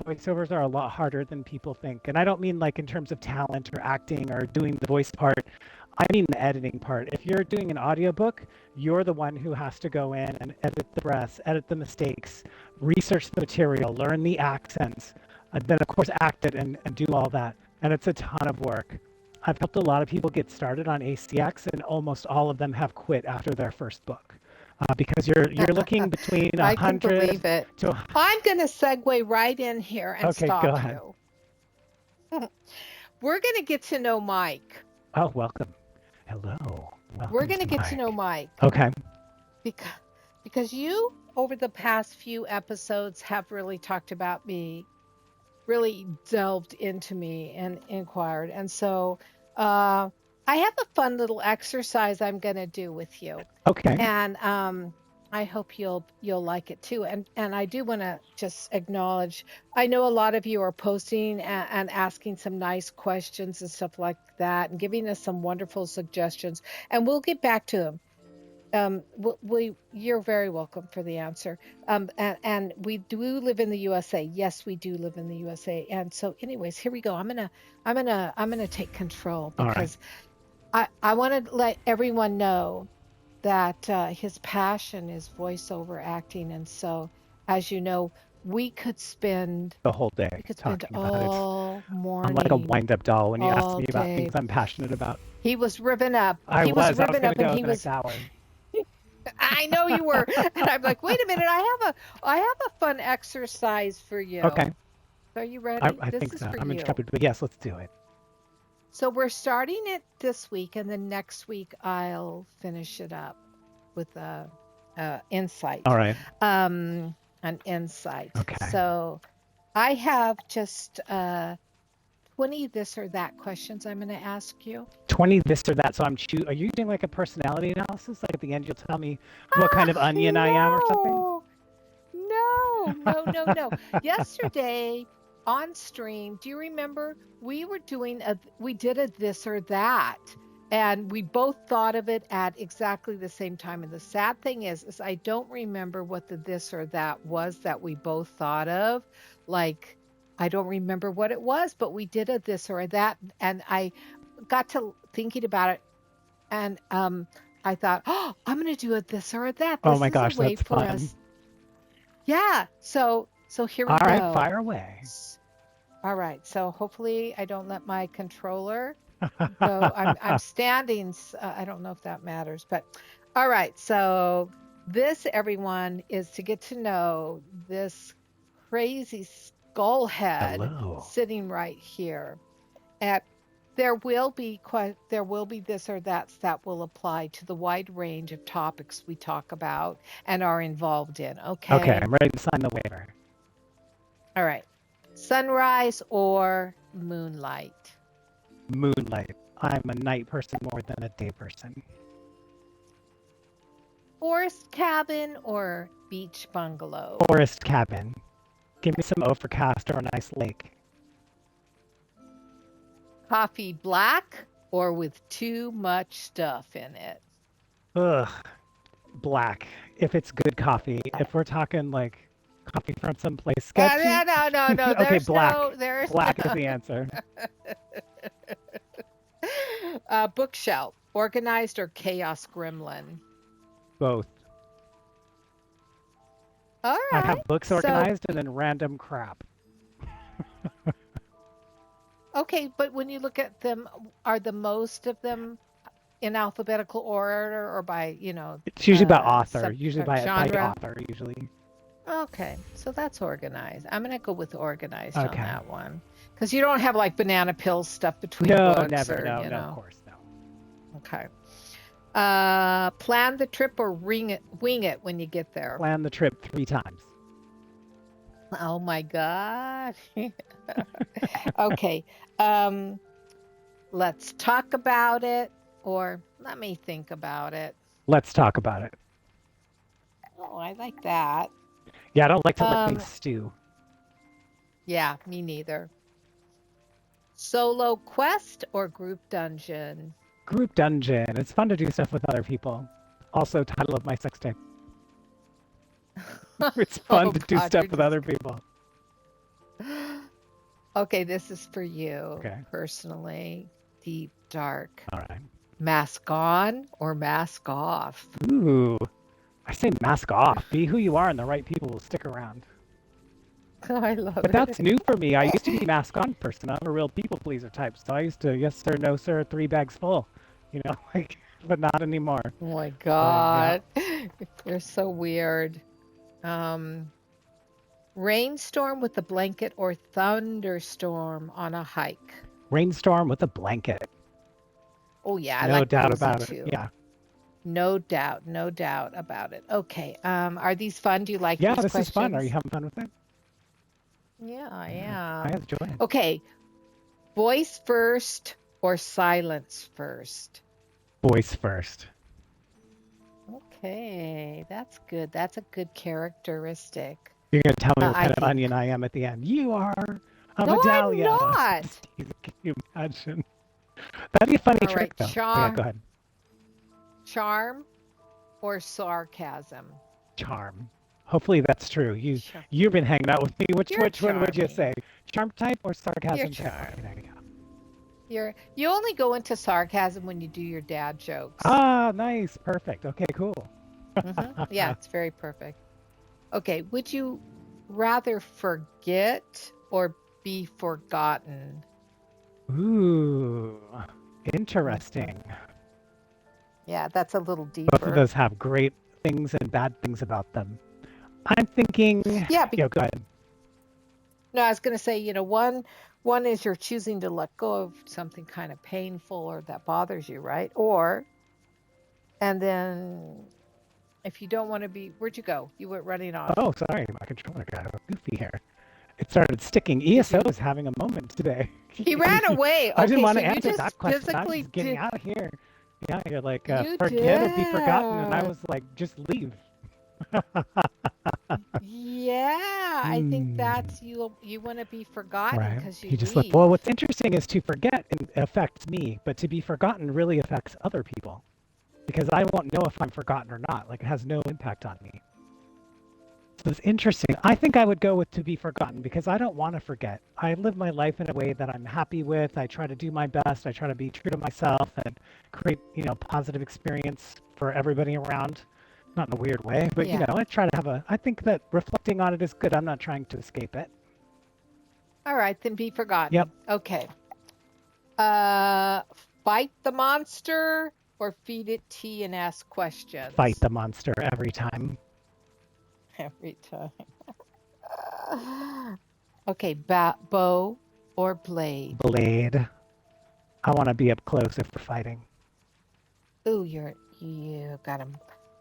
B: voiceovers are a lot harder than people think. And I don't mean like in terms of talent or acting or doing the voice part. I mean the editing part. If you're doing an audiobook, you're the one who has to go in and edit the breaths, edit the mistakes, research the material, learn the accents, then of course act it and do all that. And it's a ton of work. I've helped a lot of people get started on ACX, and almost all of them have quit after their first book. Because you're looking between
A: I can
B: 100
A: believe it.
B: to
A: I'm going to segue right in here and
B: okay, go
A: stop
B: ahead.
A: you. We're going to get to know Mike.
B: Oh, welcome. Hello.
A: We're
B: Welcome
A: going to
B: to
A: get to know
B: Mike.
A: Mike
B: Okay.
A: because you, over the past few episodes, have really talked about me, really delved into me and inquired. And so I have a fun little exercise I'm going to do with you.
B: Okay.
A: And I hope you'll like it too. And I do want to just acknowledge. I know a lot of you are posting and asking some nice questions and stuff like that, and giving us some wonderful suggestions. And we'll get back to them. You're very welcome for the answer. And we do live in the USA. Yes, we do live in the USA. And so, anyways, here we go. I'm gonna take control
B: All right.
A: because I want to let everyone know that his passion is voiceover acting. And so, as you know, we could spend
B: The whole day
A: we could spend
B: talking about it.
A: all
B: I'm like a
A: morning,
B: wind-up doll when you ask
A: all
B: me about
A: day.
B: things I'm passionate about.
A: He was ribbing up.
B: I
A: He was
B: was. I was
A: ribbing
B: going to
A: up, and
B: go
A: he
B: the next
A: was.
B: hour.
A: I know you were, and I'm like, wait a minute. I have a fun exercise for you.
B: Okay.
A: Are you ready?
B: I
A: This
B: think
A: is
B: so.
A: for
B: I'm
A: you.
B: intrepid, but yes, let's do it.
A: So we're starting it this week, and then next week I'll finish it up with
B: All
A: insight,
B: right.
A: um, an insight.
B: Okay.
A: So I have just 20 this or that questions I'm going to ask you.
B: 20 this or that. So are you doing like a personality analysis? Like at the end, you'll tell me what kind of onion I am or something?
A: No, no, no, no, no. Yesterday on stream, do you remember we did a this or that, and we both thought of it at exactly the same time. And the sad thing is I don't remember what the this or that was that we both thought of. Like, I don't remember what it was, but we did a this or a that, and I got to thinking about it, and I thought, oh, I'm going to do a this or a that.
B: Oh
A: This
B: my
A: is a
B: gosh,
A: way
B: that's
A: for
B: fun.
A: us. Yeah. So here
B: All
A: we
B: right,
A: go.
B: fire away.
A: All right. So hopefully I don't let my controller go. I'm standing. I don't know if that matters, but all right. So this, everyone, is to get to know this crazy skull head
B: Hello.
A: sitting right here. At there will be this or that will apply to the wide range of topics we talk about and are involved in.
B: Okay,
A: Okay.
B: I'm ready to sign the waiver.
A: All right. Sunrise or moonlight?
B: Moonlight. I'm a night person more than a day person.
A: Forest cabin or beach bungalow?
B: Forest cabin. Give me some overcast or a nice lake.
A: Coffee black or with too much stuff in it?
B: Ugh, black. If it's good coffee. If we're talking like coffee from someplace sketchy.
A: No, no, no, no.
B: Okay,
A: There's
B: black.
A: no, there's
B: Black is
A: no.
B: the answer.
A: Bookshelf, organized or chaos gremlin?
B: Both.
A: All
B: I have
A: right.
B: books
A: So,
B: organized and then random crap.
A: okay, but when you look at them, are the most of them in alphabetical order or by,
B: It's usually by author,
A: sub
B: usually by
A: genre?
B: author, usually.
A: Okay, so that's organized. I'm gonna go with organized on
B: Okay.
A: that one because you don't have like banana peel stuff between
B: No,
A: books
B: never.
A: or,
B: No, no, of course, no.
A: Okay. Plan the trip or wing it when you get there.
B: Plan the trip 3 times.
A: Oh my God. Okay. Um, let's talk about it or let me think about it.
B: Let's talk about it.
A: Oh, I like that.
B: Yeah, I don't like to let things
A: Um,
B: stew.
A: yeah, me neither. Solo quest or group dungeon?
B: Group dungeon. It's fun to do stuff with other people. Also, title of my sex tape. It's fun
A: Oh
B: to do
A: God,
B: stuff
A: you're
B: with other
A: just.
B: people.
A: Okay, this is for you
B: Okay.
A: personally. Deep dark.
B: All right.
A: Mask on or mask off?
B: Ooh. I say mask off. Be who you are, and the right people will stick around.
A: I love
B: But that's
A: it.
B: new for me. I used to be a mask on person. I'm a real people pleaser type. So I used to, yes sir, no sir, 3 bags full. You know, like, but not anymore.
A: Oh my
B: But yeah.
A: God. You're so weird. Um, Rainstorm with a blanket or thunderstorm on a hike?
B: Rainstorm with a blanket.
A: Oh yeah, I
B: No
A: like
B: doubt
A: cozy
B: about it.
A: too.
B: Yeah.
A: No doubt about it. Okay. Are these fun? Do you like
B: Yeah,
A: these
B: this is fun. Are you
A: questions?
B: having fun with it?
A: Yeah, I
B: Yeah, I
A: am.
B: enjoy it.
A: Okay. Voice first or silence first?
B: Voice first.
A: Okay, that's good. That's a good characteristic,
B: You're going to tell me what
A: I
B: kind of onion
A: think.
B: I am at the end. You are a
A: No, I'm
B: medallia.
A: not.
B: Can you imagine? That'd be a funny
A: All
B: trick,
A: right,
B: though. Oh, yeah, go ahead.
A: charm or sarcasm?
B: Charm. Hopefully that's true.
A: Char
B: You've been hanging out with me.
A: You're
B: Which one would you say?
A: charming.
B: Charm type or
A: You're
B: sarcasm type? Okay, there you
A: charming.
B: go.
A: You only go into sarcasm when you do your dad jokes.
B: Ah, nice. Perfect. Okay, cool.
A: Yeah, it's very perfect. Okay, would you rather forget or be forgotten?
B: Ooh,
A: Mhm.
B: interesting.
A: Yeah, that's a little
B: Both of
A: deeper.
B: those have great things and bad things about them. I'm thinking,
A: Yeah,
B: go ahead.
A: no, I was going to say, one is you're choosing to let go of something kind of painful or that bothers you, right? Or and then if you don't want to be, where'd you go? You went running off.
B: Oh, sorry, my controller got a goofy here. It started sticking.
A: Did
B: ESO
A: you?
B: is having a moment today.
A: He ran away.
B: I didn't
A: Okay,
B: want
A: so
B: to
A: you
B: answer
A: just
B: that question. I was
A: physically
B: just getting
A: did.
B: out of here. Yeah, you're like,
A: You
B: forget or be forgotten. And I
A: did.
B: was like, just leave.
A: Yeah, I think
B: Hmm.
A: that's you. You want to be forgotten
B: Right.
A: because you
B: He just left. Well,
A: leave.
B: what's interesting is to forget affects me, but to be forgotten really affects other people because I won't know if I'm forgotten or not. Like, it has no impact on me. So it's interesting. I think I would go with to be forgotten because I don't want to forget. I live my life in a way that I'm happy with. I try to do my best. I try to be true to myself and create, positive experience for everybody around. Not in a weird way, but
A: Yeah.
B: I try to have I think that reflecting on it is good. I'm not trying to escape it.
A: All right, then be
B: Yep.
A: forgotten. Okay. Uh, Fight the monster or feed it tea and ask
B: Fight
A: questions
B: the monster every time.
A: every time. Okay, bow or blade.
B: Blade. I want to be up close if we're fighting.
A: Ooh, you got a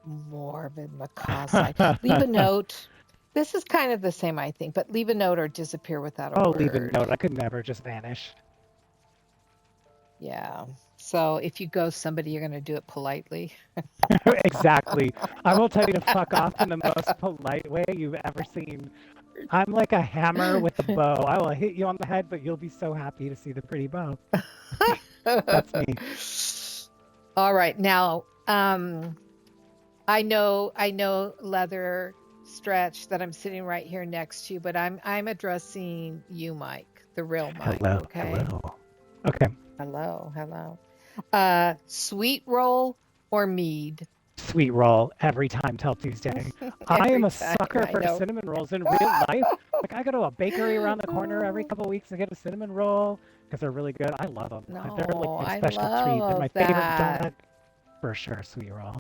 A: morbid macaw side. Leave a note. This is kind of the same, I think, but leave a note or disappear without a
B: Oh, leave a
A: word.
B: note. I could never just vanish.
A: Yeah. So if you ghost somebody, you're going to do it politely.
B: Exactly. I will tell you to fuck off in the most polite way you've ever seen. I'm like a hammer with a bow. I will hit you on the head, but you'll be so happy to see the pretty bow. That's me.
A: All right. Now, I know, Leather Stretch, that I'm sitting right here next to you, but I'm addressing you, Mike, the real Mike,
B: Hello,
A: okay?
B: hello. Okay.
A: Hello, hello. Sweet roll or mead?
B: Sweet roll every time till Tuesday. I am
A: Every
B: a
A: time,
B: sucker
A: I
B: for
A: know.
B: cinnamon rolls in real life. Like I go to a bakery around the corner every couple of weeks and get a cinnamon roll because they're really good. I love them. They're like
A: No,
B: my
A: I
B: special treat. They're my
A: love
B: favorite
A: that.
B: donut for sure. Sweet roll.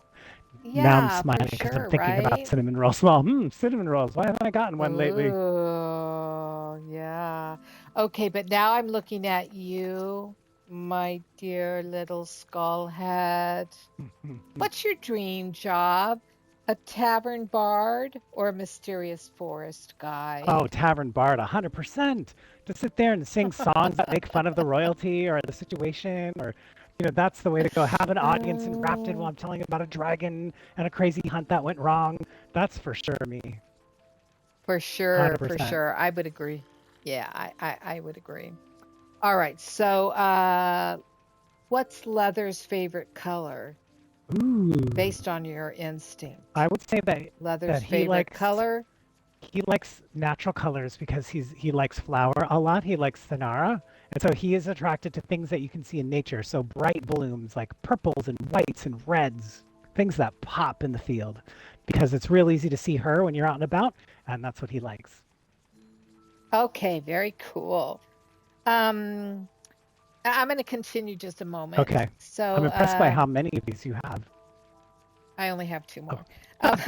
B: Now I'm
A: Yeah, for
B: smiling because I'm
A: sure,
B: thinking about
A: right?
B: cinnamon rolls. Well, cinnamon rolls. Why haven't I gotten one lately?
A: Oh, yeah. Okay, but now I'm looking at you, my dear little skull head. What's your dream job? A tavern bard or a mysterious forest guide?
B: Oh, Tavern Bard, 100%. To sit there and sing songs that make fun of the royalty or the situation, or, that's the way to go. Have an audience enraptured while
A: Mm,
B: I'm telling about a dragon and a crazy hunt that went wrong. That's for sure me.
A: for sure, for
B: 100%.
A: sure. I would agree. Yeah, I would agree. All right. So, what's Leather's favorite color
B: Ooh,
A: based on your instinct?
B: I would say
A: Leather's
B: that
A: favorite color?
B: he likes natural colors because he likes flower a lot. He likes Sonara. And so he is attracted to things that you can see in nature. So bright blooms like purples and whites and reds, things that pop in the field because it's real easy to see her when you're out and about. And that's what he likes.
A: Okay, very cool. Um, I'm going to continue just a moment.
B: Okay. I'm
A: So,
B: impressed by how many of these you have.
A: I only have two
B: Oh.
A: more. Um,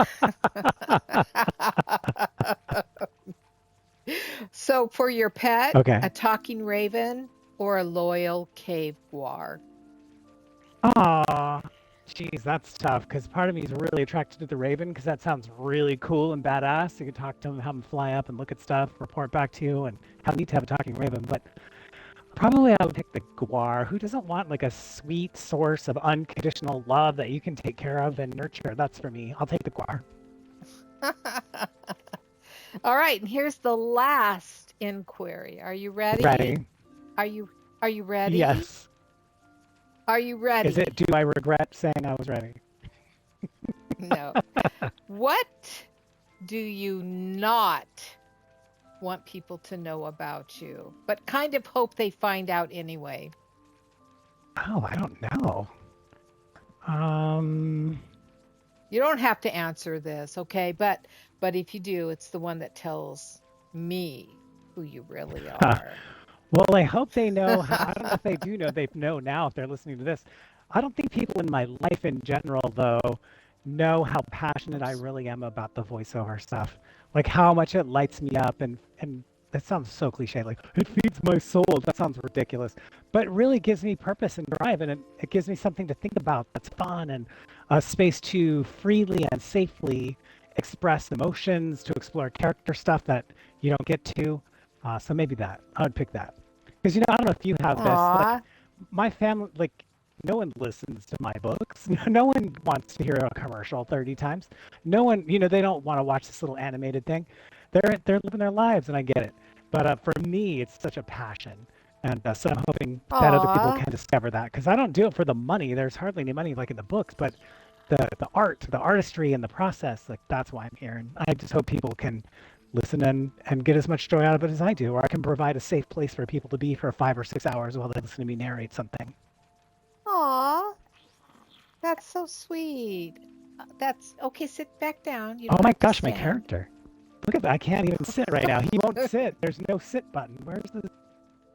A: so, for your pet,
B: Okay.
A: a talking raven or a loyal cave guar?
B: Aw. Jeez, that's tough because part of me is really attracted to the Raven because that sounds really cool and badass. You can talk to him, have him fly up and look at stuff, report back to you, and how neat to have a talking Raven. But probably I would pick the Guar. Who doesn't want like a sweet source of unconditional love that you can take care of and nurture? That's for me. I'll take the Guar.
A: All right, and here's the last inquiry. Are you ready?
B: Ready?
A: Are you are you ready?
B: Yes.
A: Are you
B: Is it,
A: ready?
B: do I regret saying I was ready?
A: No. What do you not want people to know about you, but kind of hope they find out anyway?
B: Oh, I don't know. Um,
A: You don't have to answer this, okay? But if you do, it's the one that tells me who you really are.
B: Well, I hope they know. I don't know if they do know. They know now if they're listening to this. I don't think people in my life in general, though, know how passionate I
A: Oops.
B: really am about the voiceover stuff. Like how much it lights me up, and that sounds so cliche. Like it feeds my soul. That sounds ridiculous, but it really gives me purpose and drive, and it gives me something to think about that's fun and a space to freely and safely express emotions, to explore character stuff that you don't get to. So maybe that I would pick that. Because I don't know if you have this. Like
A: Aw.
B: my family, like no one listens to my books. No one wants to hear a commercial 30 times. No one, they don't want to watch this little animated thing. They're living their lives, and I get it. But for me, it's such a passion, and so I'm hoping that other people
A: Aw.
B: can discover that. Because I don't do it for the money. There's hardly any money like in the books, but the art, the artistry, and the process, like that's why I'm here. And I just hope people can listen and get as much joy out of it as I do, or I can provide a safe place for people to be for 5 or 6 hours while they listen to me narrate something.
A: Aw. That's so sweet. That's okay. Sit back down. You
B: Oh
A: don't
B: my
A: have to
B: gosh, my
A: stand.
B: character. Look at that. I can't even sit right now. He won't sit. There's no sit button. Where's the.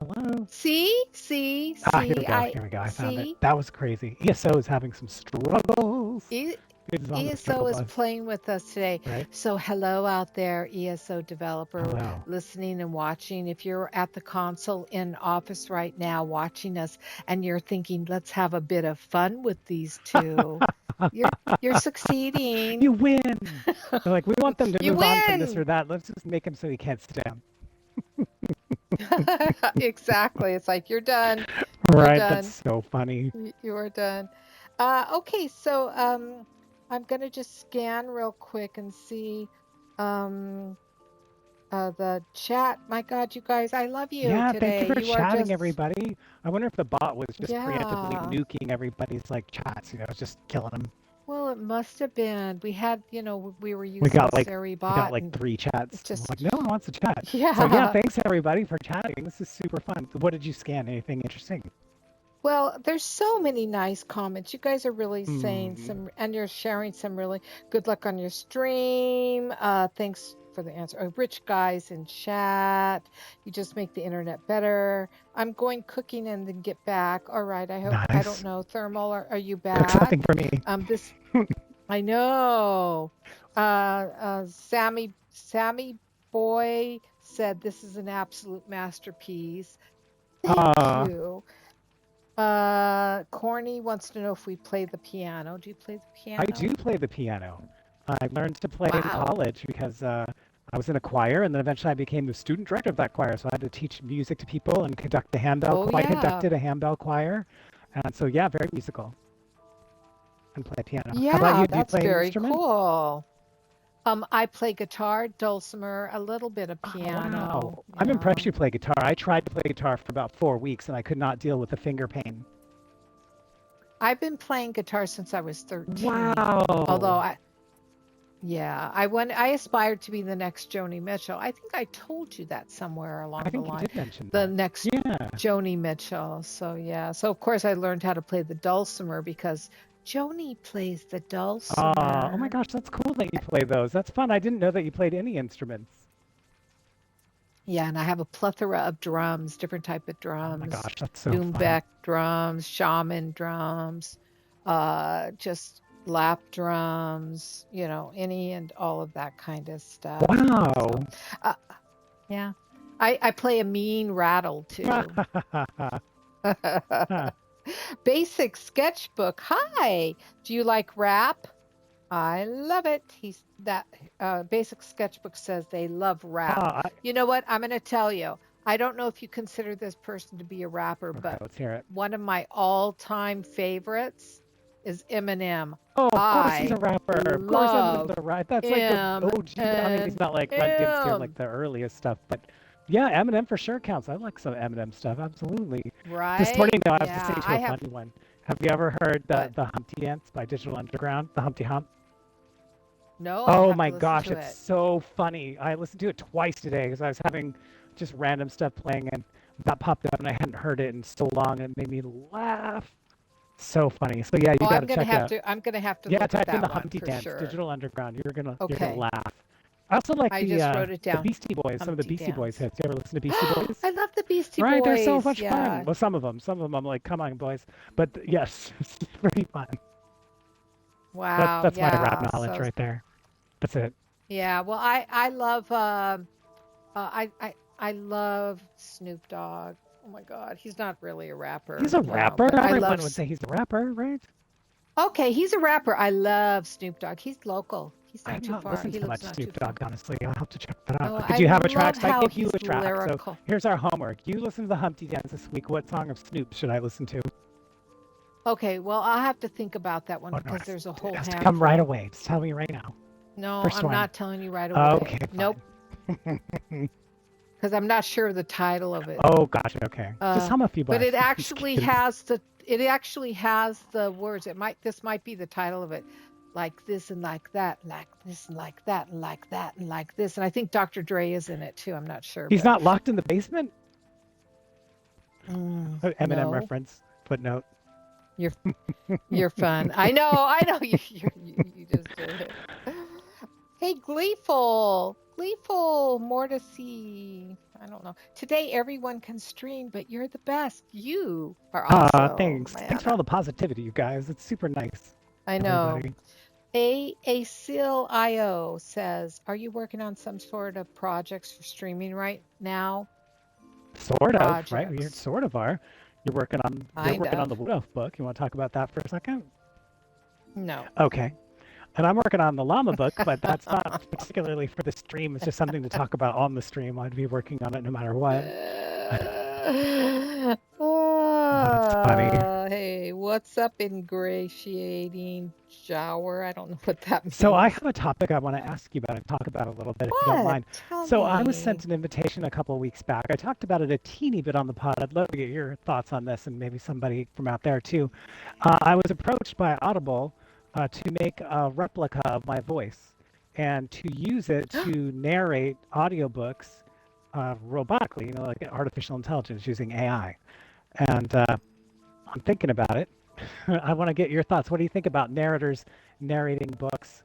B: Hello?
A: See, see,
B: Ah, here we
A: see.
B: go.
A: I
B: Here we go. I found it.
A: see.
B: That was crazy. ESO is having some struggles.
A: E
B: It is on the struggle
A: ESO is
B: bus,
A: playing with us today.
B: right?
A: So, hello out there, ESO developer
B: Hello.
A: listening and watching. If you're at the console in office right now watching us and you're thinking, let's have a bit of fun with these two, you're you're succeeding.
B: You win. They're like, we want them to
A: You
B: move on from this
A: win.
B: or that. Let's just make him so he can't sit down.
A: Exactly. It's like you're done. You're
B: Right. That's
A: done.
B: so funny.
A: You are done. Okay, so I'm gonna just scan real quick and see um the chat. My God, you guys, I love you
B: Yeah, thank you
A: today.
B: for
A: You are
B: chatting,
A: just,
B: everybody. I wonder if the bot was just preemptively
A: yeah.
B: nuking everybody's like chats, just killing them.
A: Well, it must have been. We had, we were
B: We
A: using
B: got like
A: Siri
B: we got
A: bot
B: like
A: and
B: three
A: it
B: chats. I'm
A: just,
B: like, no one wants to chat. So yeah,
A: yeah.
B: thanks everybody for chatting. This is super fun. What did you scan? Anything interesting?
A: Well, there's so many nice comments. You guys are really saying
B: Hmm.
A: some, and you're sharing some really good luck on your stream. Thanks for the answer. Oh, rich guys in chat. You just make the internet better. I'm going cooking and then get back. All right. I don't
B: Nice.
A: know. Thermal, are you
B: Cook something
A: back?
B: for me.
A: This, I know. Sammy Boy said this is an absolute masterpiece. Thank
B: Uh,
A: you. Corny wants to know if we play the piano. Do you play the
B: I do
A: piano?
B: play the piano. I learned to play in
A: Wow.
B: college because I was in a choir, and then eventually I became the student director of that choir. So I had to teach music to people and conduct the handbell
A: Oh
B: choir. I
A: yeah.
B: conducted a handbell choir, and so yeah, very musical and play piano. How about
A: Yeah,
B: you? Do you
A: that's
B: play any
A: very
B: instrument?
A: cool. I play guitar, dulcimer, a little bit of
B: Oh,
A: piano.
B: wow. I'm
A: Yeah.
B: impressed you play guitar. I tried to play guitar for about 4 weeks and I could not deal with the finger pain.
A: I've been playing guitar since I was 13. Although
B: Wow.
A: I aspired to be the next Joni Mitchell. I think I told you that somewhere
B: I
A: along the
B: think you
A: line.
B: did mention
A: The
B: that.
A: next
B: Yeah.
A: Joni Mitchell. So yeah. So of course I learned how to play the dulcimer because Joni plays the
B: Oh my
A: dulcimer.
B: gosh, that's cool that you play those. That's fun. I didn't know that you played any instruments.
A: Yeah, and I have a plethora of drums, different type of
B: Oh my
A: drums,
B: gosh, that's so fun.
A: Doombeck drums, shaman drums, just lap drums, any and all of that kind of stuff. So,
B: Wow.
A: uh, yeah, I play a mean rattle too. Basic sketchbook. Hi, do you like rap? I love it. He's that Basic Sketchbook says they love rap.
B: Ah,
A: You know what? I'm going to tell you. I don't know if you consider this person to be a rapper,
B: okay,
A: but
B: let's hear it.
A: one of my all-time favorites is Eminem.
B: Oh, of course he's a
A: I
B: rapper. Of course Eminem's
A: love
B: a rapper. That's like the
A: M
B: OG. I mean, he's
A: and
B: not like Run DMC or like
A: M,
B: the earliest stuff, but yeah, Eminem for sure counts. I like some Eminem stuff, absolutely. This
A: right?
B: morning, though, I was listening
A: Yeah,
B: to
A: I
B: a
A: have
B: funny one. Have you ever heard
A: what?
B: the Humpty Dance by Digital Underground? The Humpty Hump?
A: No, I'll
B: Oh
A: have
B: my
A: to listen
B: gosh,
A: to
B: it's
A: it.
B: so funny. I listened to it twice today because I was having just random stuff playing and that popped up and I hadn't heard it in so long and it made me laugh. So funny. So yeah, you
A: Oh,
B: got to check it out.
A: I'm gonna have to
B: Yeah,
A: look at
B: type in the
A: that one
B: Humpty
A: for
B: Dance,
A: sure.
B: Digital Underground. You're gonna
A: Okay.
B: laugh. I also like
A: I just wrote it
B: the
A: down.
B: Beastie Boys, some of the
A: Humpty
B: Beastie Boys
A: Dance.
B: hits. You ever listen to Beastie Boys?
A: I love the Beastie
B: Right, they're so
A: Boys.
B: much fun.
A: Yeah.
B: Well, some of them I'm like, come on, boys. But yes, it's pretty fun.
A: Wow.
B: That's my rap
A: Yeah.
B: knowledge
A: So
B: right there. That's it.
A: yeah. Well, I love I love Snoop Dogg. Oh my God, he's not really a
B: He's
A: rapper,
B: a rapper.
A: but I love.
B: Everyone would say he's a rapper, right?
A: Okay, he's a rapper. I love Snoop Dogg. He's local. He's not
B: I've
A: too
B: not
A: far.
B: listened
A: He
B: to much
A: lives not too
B: Snoop
A: far.
B: Dogg, honestly. I'll have to check that out.
A: Oh,
B: But did
A: I
B: you have a track?
A: love
B: 'Cause I
A: how
B: gave you
A: he's
B: a track. So
A: lyrical.
B: here's our homework. You listen to the Humpty Dance this week. What song of Snoop should I listen to?
A: Okay, well, I'll have to think about that one
B: Oh, no,
A: because there's a
B: it
A: whole
B: has to come right
A: handful.
B: away. Just tell me right now.
A: No,
B: First
A: I'm
B: one.
A: not telling you right
B: Okay,
A: away. Nope,
B: fine.
A: because I'm not sure of the title of it.
B: Oh, gotcha. Okay. Just
A: Uh,
B: hum a few
A: but
B: bars. Just kidding.
A: it actually has the words. This might be the title of it. Like this and like that, like this and like that, and like that and like this. And I think Dr. Dre is in it too. I'm not sure,
B: He's
A: but
B: not locked in the basement? Eminem
A: no.
B: reference. Footnote.
A: You're you're fun. I know you just did it. Hey, Gleeful, more to see. I don't know. Today everyone can stream, but you're the best. You are awesome,
B: Thanks. Thanks for
A: man.
B: all the positivity, you guys. It's super nice,
A: I know.
B: everybody.
A: A Seal IO says, "Are you working on some sort of projects for streaming right now?"
B: Sort of, right? We
A: Projects,
B: sort of are. You're
A: kind
B: working on
A: of.
B: the Wood Elf book. You want to talk about that for a second?
A: No.
B: Okay. And I'm working on the llama book, but that's not particularly for the stream. It's just something to talk about on the stream. I'd be working on it no matter what. That's funny.
A: Hey, what's up, ingratiating shower? I don't know what that
B: So I
A: means.
B: have a topic I want to ask you about and talk about a little bit, if you don't
A: What?
B: mind.
A: Tell
B: So I was
A: me.
B: sent an invitation a couple of weeks back. I talked about it a teeny bit on the pod. I'd love to get your thoughts on this and maybe somebody from out there too. I was approached by Audible to make a replica of my voice and to use it to narrate audiobooks robotically, like artificial intelligence using AI. And I'm thinking about it. I want to get your thoughts. What do you think about narrators narrating books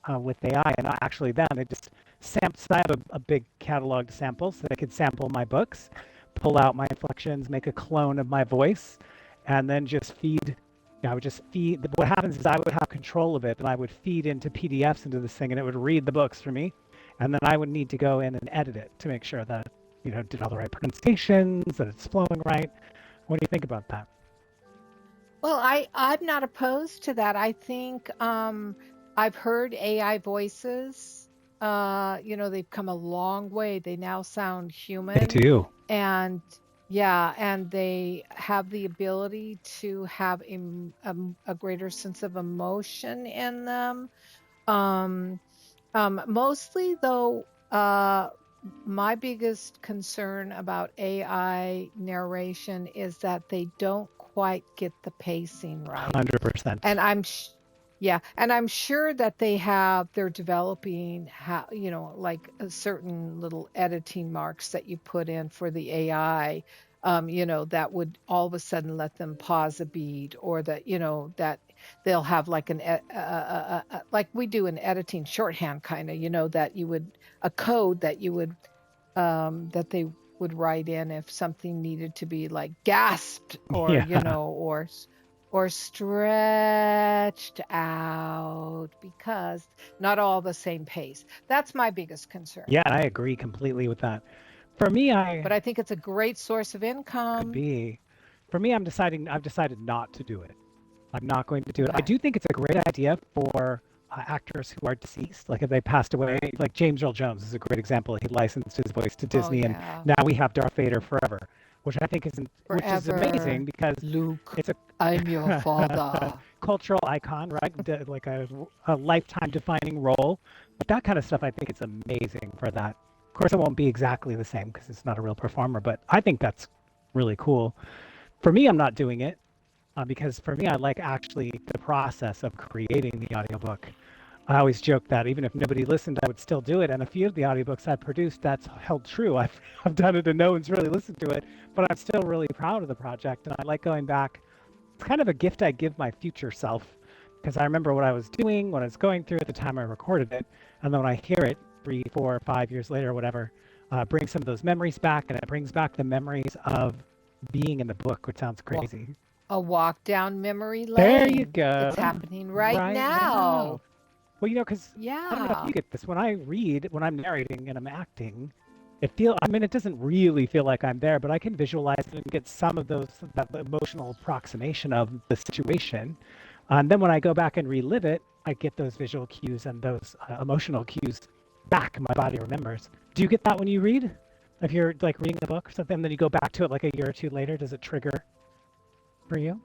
B: with AI? And actually, then it just samples. I have a big catalog to sample, so they could sample my books, pull out my inflections, make a clone of my voice, and then just feed. I would just feed. What happens is I would have control of it, and I would feed into PDFs into this thing, and it would read the books for me, and then I would need to go in and edit it to make sure that did all the right pronunciations, that it's flowing right. What do you think about that?
A: Well, I'm not opposed to that. I think I've heard AI voices. They've come a long way. They now sound
B: They
A: human,
B: do.
A: and yeah, and they have the ability to have a greater sense of emotion in them. Um, Mostly though, my biggest concern about AI narration is that they don't quite get the pacing right.
B: 100%.
A: And yeah, and I'm sure that they're developing how, like certain little editing marks that you put in for the AI, that would all of a sudden let them pause a beat, or that, that they'll have like like we do in editing shorthand kind of, that you would a code that you would that they would write in if something needed to be like gasped, or
B: Yeah.
A: or stretched out, because not all the same pace. That's my biggest concern.
B: Yeah, I agree completely with that. For me, I
A: But I think it's a great source of
B: could
A: income.
B: be. For me, I've decided not to do it. I'm not going to do it. I
A: Okay.
B: do think it's a great idea for actors who are deceased, like if they passed away. Like James Earl Jones is a great example. He licensed his voice to
A: Oh
B: Disney, and
A: yeah.
B: now we have Darth Vader forever, which I think which is amazing
A: Forever.
B: because
A: Luke,
B: it's
A: I'm your
B: a
A: father.
B: cultural icon, right? Like a lifetime defining role. But that kind of stuff, I think it's amazing for that. Of course, it won't be exactly the same because it's not a real performer, but I think that's really cool. For me, I'm not doing it because for me, I like actually the process of creating the audiobook. I always joke that even if nobody listened, I would still do it. And a few of the audiobooks I've produced, that's held true. I've done it and no one's really listened to it, but I'm still really proud of the project. And I like going back. It's kind of a gift I give my future self because I remember what I was doing, what I was going through at the time I recorded it. And then when I hear it 3, 4, 5 years later, or whatever, brings some of those memories back. And it brings back the memories of being in the book, which sounds
A: Wa-
B: crazy.
A: a walk down memory
B: There you
A: lane.
B: go.
A: It's happening right
B: Right now.
A: now.
B: Well, because I don't know if
A: Yeah.
B: you get this. When I read, when I'm narrating and I'm acting, I mean, it doesn't really feel like I'm there, but I can visualize it and get some of that emotional approximation of the situation. And then when I go back and relive it, I get those visual cues and those emotional cues back. My body remembers. Do you get that when you read? If you're like reading a book or something, then you go back to it like a year or two later, does it trigger for you?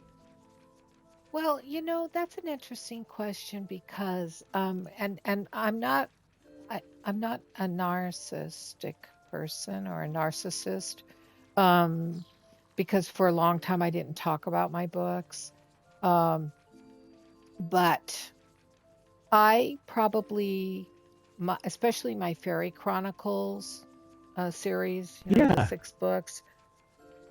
A: Well, that's an interesting question, because and I'm not a narcissistic person or a narcissist, um because for a long time I didn't talk about my books. Um but I probably, especially my Fairy Chronicles series, the
B: Yeah.
A: 6 books,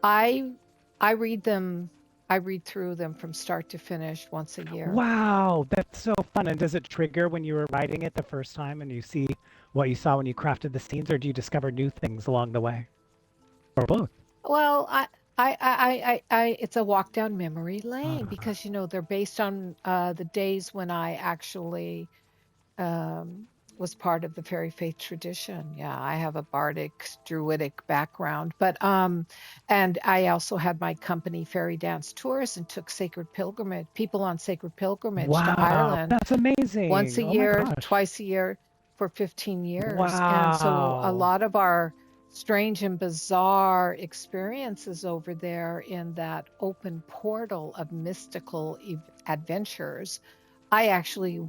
A: I I read them I read through them from start to finish once a year.
B: Wow, that's so fun. And does it trigger when you were writing it the first time and you see what you saw when you crafted the scenes, or do you discover new things along the way? Or both?
A: Well, it's a walk down memory lane,
B: Ah,
A: because they're based on the days when I actually um, was part of the fairy faith tradition. Yeah, I have a bardic druidic background, but and I also had my company Fairy Dance Tours, and took sacred pilgrimage people on sacred pilgrimage to
B: wow,
A: Ireland
B: that's
A: once
B: amazing.
A: a
B: Oh my
A: year,
B: gosh.
A: twice a year, for 15 years. And so a
B: Wow.
A: lot of our strange and bizarre experiences over there in that open portal of mystical adventures, I actually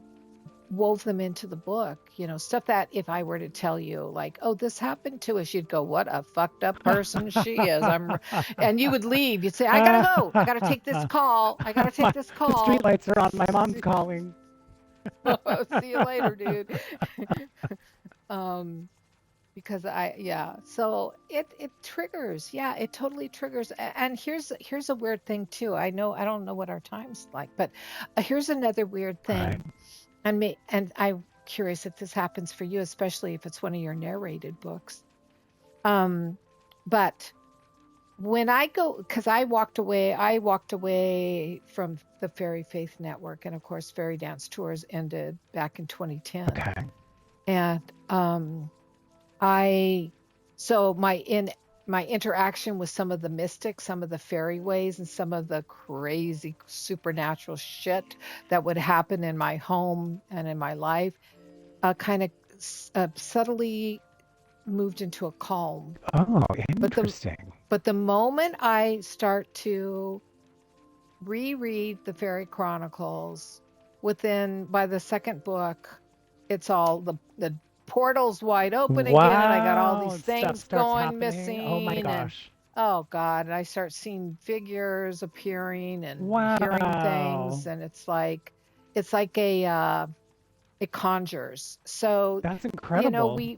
A: wove them into the book, stuff that if I were to tell you, like, oh, this happened to us, you'd go, what a fucked up person she is. And you would leave. You'd say, I gotta go. I gotta take this call. I gotta take this
B: The
A: call.
B: streetlights are on. My mom's calling.
A: See you later, dude. um because yeah, so it triggers. Yeah, it totally triggers. And here's a weird thing too. I don't know what our time's like, but here's another weird
B: Right.
A: thing. And I'm curious if this happens for you, especially if it's one of your narrated books. um but when I go, because I walked away from the Fairy Faith Network, and of course Fairy Dance Tours ended back in 2010.
B: Okay.
A: And I so my interaction with some of the mystics, some of the fairy ways, and some of the crazy supernatural shit that would happen in my home and in my life, kind of subtly moved into a calm.
B: Oh,
A: But the
B: interesting.
A: but the moment I start to reread the Fairy Chronicles, by the second book, it's all the portal's wide open again, and I got all
B: Wow,
A: these
B: and stuff
A: things
B: starts
A: going
B: happening. Oh my
A: missing, and
B: gosh.
A: oh God, and I start seeing figures appearing and hearing
B: Wow.
A: things, and it's like a it conjures. So,
B: That's
A: you know,
B: incredible.
A: we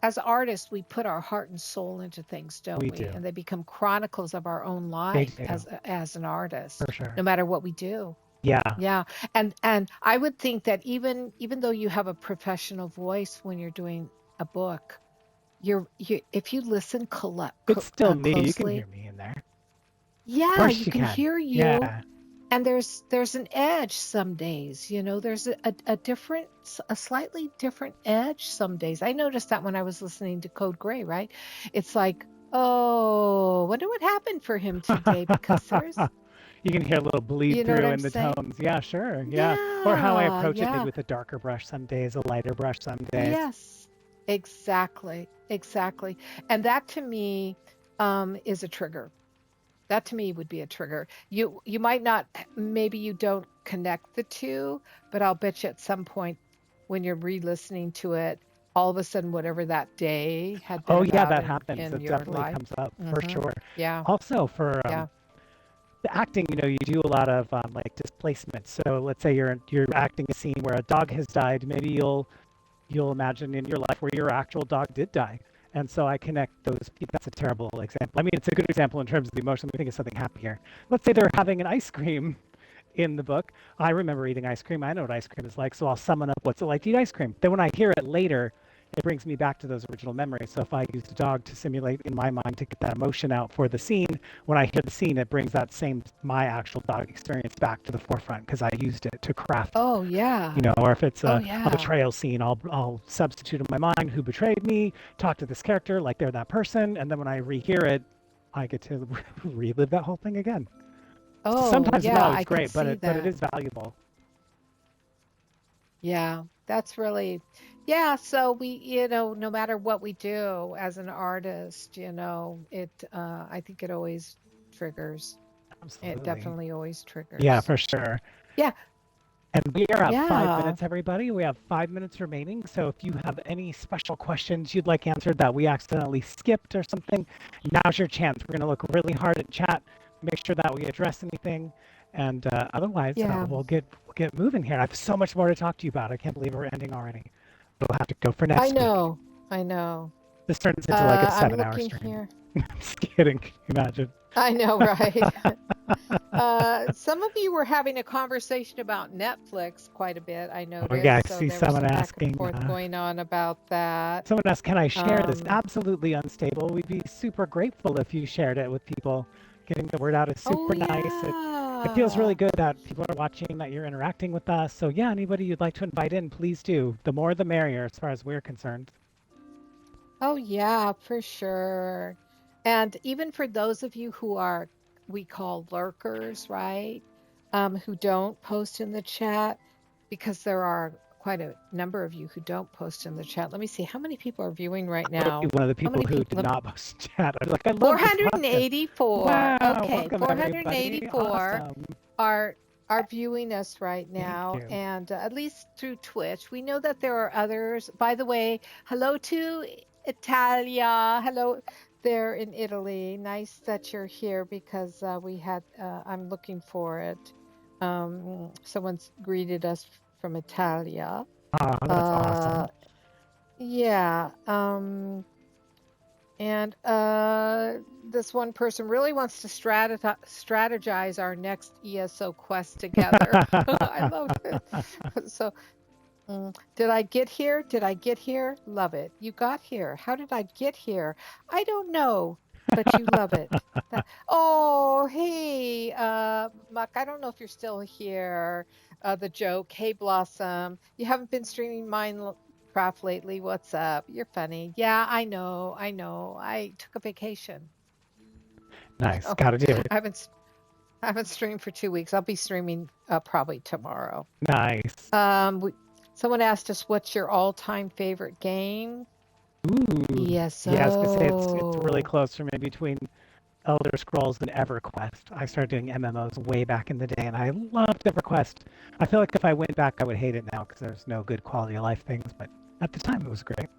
A: as artists, we put our heart and soul into things, don't
B: We
A: we?
B: do.
A: And they become chronicles of our own
B: They
A: life
B: do,
A: as an
B: for
A: artist,
B: sure.
A: no matter what we do.
B: Yeah.
A: Yeah. And I would think that even though you have a professional voice when you're doing a book, you if you listen
B: It's still me. You can hear
A: closely,
B: me in there. Of
A: yeah,
B: course
A: you
B: you
A: can
B: can.
A: hear you.
B: Yeah.
A: And there's an edge some days, you know, there's a different, a slightly different edge some days. I noticed that when I was listening to Code Gray, right? It's like, oh, wonder what happened for him today, because there's,
B: You can hear a little bleed
A: you know what
B: through
A: I'm
B: in the
A: saying?
B: tones. Yeah, sure. Yeah. Or how I
A: Yeah,
B: approach it, maybe
A: yeah.
B: with a darker brush some days, a lighter brush some days.
A: Yes, exactly, exactly. And that to me is a trigger. That to me would be a trigger. You might not, maybe you don't connect the two, but I'll bet you at some point when you're re-listening to it, all of a sudden whatever that day had been
B: Oh, yeah,
A: about
B: that happens.
A: in
B: It
A: your
B: definitely
A: life.
B: comes up for
A: Hmm.
B: sure.
A: Yeah,
B: Also, for
A: yeah.
B: the acting, you do a lot of like displacement. So let's say you're acting a scene where a dog has died. Maybe you'll imagine in your life where your actual dog did die. And so I connect those. That's a terrible example. I mean, it's a good example in terms of the emotion. Let me think of something happier. Let's say they're having an ice cream in the book. I remember eating ice cream. I know what ice cream is like. So I'll summon up what's it like to eat ice cream. Then when I hear it later, it brings me back to those original memories. So if I use a dog to simulate in my mind to get that emotion out for the scene, when I hear the scene, it brings that same my actual dog experience back to the forefront because I used it to craft.
A: Oh yeah.
B: Or if it's
A: Oh
B: a
A: yeah.
B: betrayal scene, I'll substitute in my mind who betrayed me, talk to this character like they're that person, and then when I rehear it, I get to relive that whole thing again.
A: Oh
B: Sometimes it's not
A: yeah,
B: always
A: I can
B: great, but
A: see
B: it
A: that.
B: is valuable.
A: Yeah, that's really, yeah. So we, you know, no matter what we do as an artist, you know, I think it always triggers. It
B: Absolutely.
A: definitely always
B: Yeah,
A: triggers.
B: for sure.
A: Yeah,
B: And we are at five
A: yeah,
B: minutes, everybody. We have 5 minutes remaining. So if you have any special questions you'd like answered that we accidentally skipped or something, now's your chance. We're going to look really hard at chat, make sure that we address anything. And otherwise,
A: yeah.
B: we'll get moving here. I have so much more to talk to you about. I can't believe we're ending already. We'll have to go for
A: I
B: next week.
A: know, I know.
B: This turns into like a
A: I'm
B: 7 hour
A: looking
B: stream.
A: here.
B: Just kidding. Can you imagine?
A: I know, right? Some of you were having a conversation about Netflix quite a bit, I
B: Oh, yeah, I
A: noticed. So
B: see
A: there was
B: someone
A: some back and
B: asking.
A: forth going on about that.
B: Someone asked, can I share this?
A: Um,
B: Absolutely unstable. We'd be super grateful if you shared it with people. Getting the word out is
A: oh
B: super nice. It feels really
A: yeah.
B: good that people are watching, that you're interacting with us. So yeah, anybody you'd like to invite in, please do. The more the merrier as far as we're concerned.
A: Oh, yeah, for sure. And even for those of you who are, we call lurkers, right? Who don't post in the chat, because there are quite a number of you who don't post in the chat. Let me see, how many people are viewing right
B: I would be
A: now?
B: one of the
A: How
B: people
A: many
B: who
A: people?
B: did not post chat. I was like, I love this podcast.
A: 484.
B: Wow,
A: Okay,
B: welcome everybody.
A: 484
B: Awesome.
A: are are viewing us right
B: Thank
A: now,
B: you.
A: and at least through Twitch. We know that there are others. By the way, hello to Italia. Hello there in Italy. Nice that you're here, because we had I'm looking for it. Someone's greeted us from Italia.
B: Oh, that's
A: Uh
B: awesome.
A: yeah. And this one person really wants to strategize our next ESO quest together. I love it. So, did I get here? Did I get here? Love it. You got here. How did I get here? I don't know, but you love it. Oh, hey, Muck, I don't know if you're still here. The joke, hey, Blossom, you haven't been streaming Minecraft lately. What's up? You're funny. Yeah, I know. I know. I took a vacation.
B: Nice.
A: Oh,
B: Gotta do it.
A: I haven't streamed for 2 weeks. I'll be streaming probably tomorrow.
B: Nice.
A: Um, we, Someone asked us, what's your all-time favorite game?
B: Ooh. Yeah, I was gonna say it's really
A: ESO.
B: close for me between Elder Scrolls than EverQuest. I started doing MMOs way back in the day, and I loved EverQuest. I feel like if I went back, I would hate it now because there's no good quality of life things, but at the time it was great.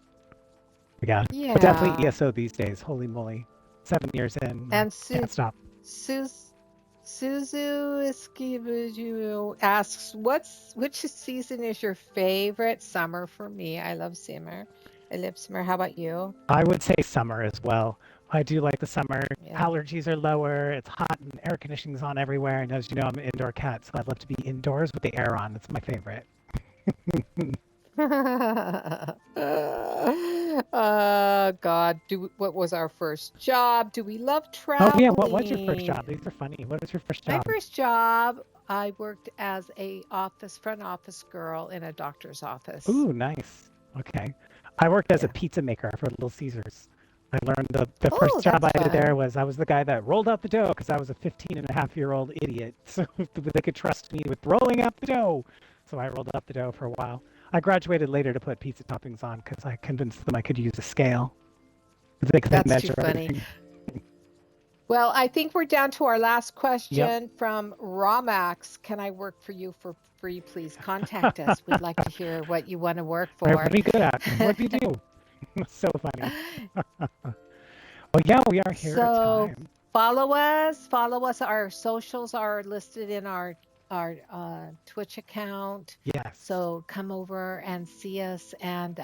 B: Yeah, but definitely
A: Yeah.
B: ESO these days. Holy moly. 7 years in,
A: And
B: can't stop.
A: Sus Suzu Esquivu asks, which season is your favorite? Summer for me. I love summer. I love summer. How about you?
B: I would say summer as well. I do like the summer.
A: Yeah.
B: Allergies are lower, it's hot, and air conditioning's on everywhere. And as you know, I'm an indoor cat, so I'd love to be indoors with the air on. It's my favorite.
A: God, what was our first job? Do we love
B: Oh, yeah, what was your first
A: traveling?
B: job? These are funny. What was your first
A: My
B: job?
A: first job, I worked as a front office girl in a doctor's office.
B: Ooh, nice. Okay. I worked as a
A: Yeah.
B: pizza maker for Little Caesars. I learned the first
A: Oh,
B: job
A: that's
B: I did there
A: fun.
B: was I was the guy that rolled out the dough because I was a 15-and-a-half-year-old idiot. So they could trust me with rolling out the dough. So I rolled out the dough for a while. I graduated later to put pizza toppings on because I convinced them I could use a scale. They could then
A: That's too
B: measure
A: funny.
B: everything.
A: Well, I think we're down to our last
B: Yep.
A: question from Romax. Can I work for you for free? Please contact us. We'd like to hear what you want to work
B: Right, what
A: for.
B: are you good at? What do you do? So funny. Well, yeah, we are here at
A: So
B: time.
A: follow us. Follow us. Our socials are listed in our Twitch account.
B: Yes.
A: So come over and see us, and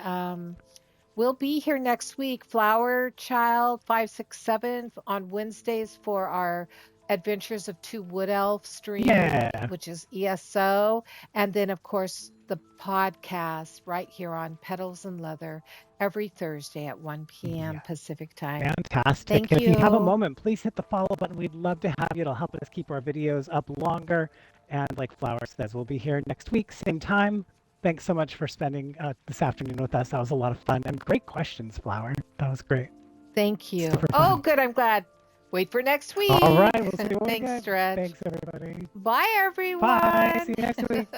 A: we'll be here next week. Flower Child 567 on Wednesdays for our Adventures of Two Wood Elf stream,
B: Yeah.
A: which is ESO. And then, of course, the podcast right here on Petals and Leather every Thursday at 1 p.m.
B: Yeah.
A: Pacific time.
B: Fantastic.
A: Thank
B: And if you have a
A: you.
B: moment, please hit the follow button. We'd love to have you. It'll help us keep our videos up longer. And like Flower says, we'll be here next week, same time. Thanks so much for spending this afternoon with us. That was a lot of fun and great questions, Flower. That was great.
A: Thank you.
B: Super
A: Oh,
B: fun.
A: good. I'm glad. Wait for next
B: All right,
A: week.
B: we'll see you
A: Thanks,
B: again.
A: Stretch.
B: Thanks, everybody.
A: Bye,
B: Bye. See
A: everyone.
B: you next week.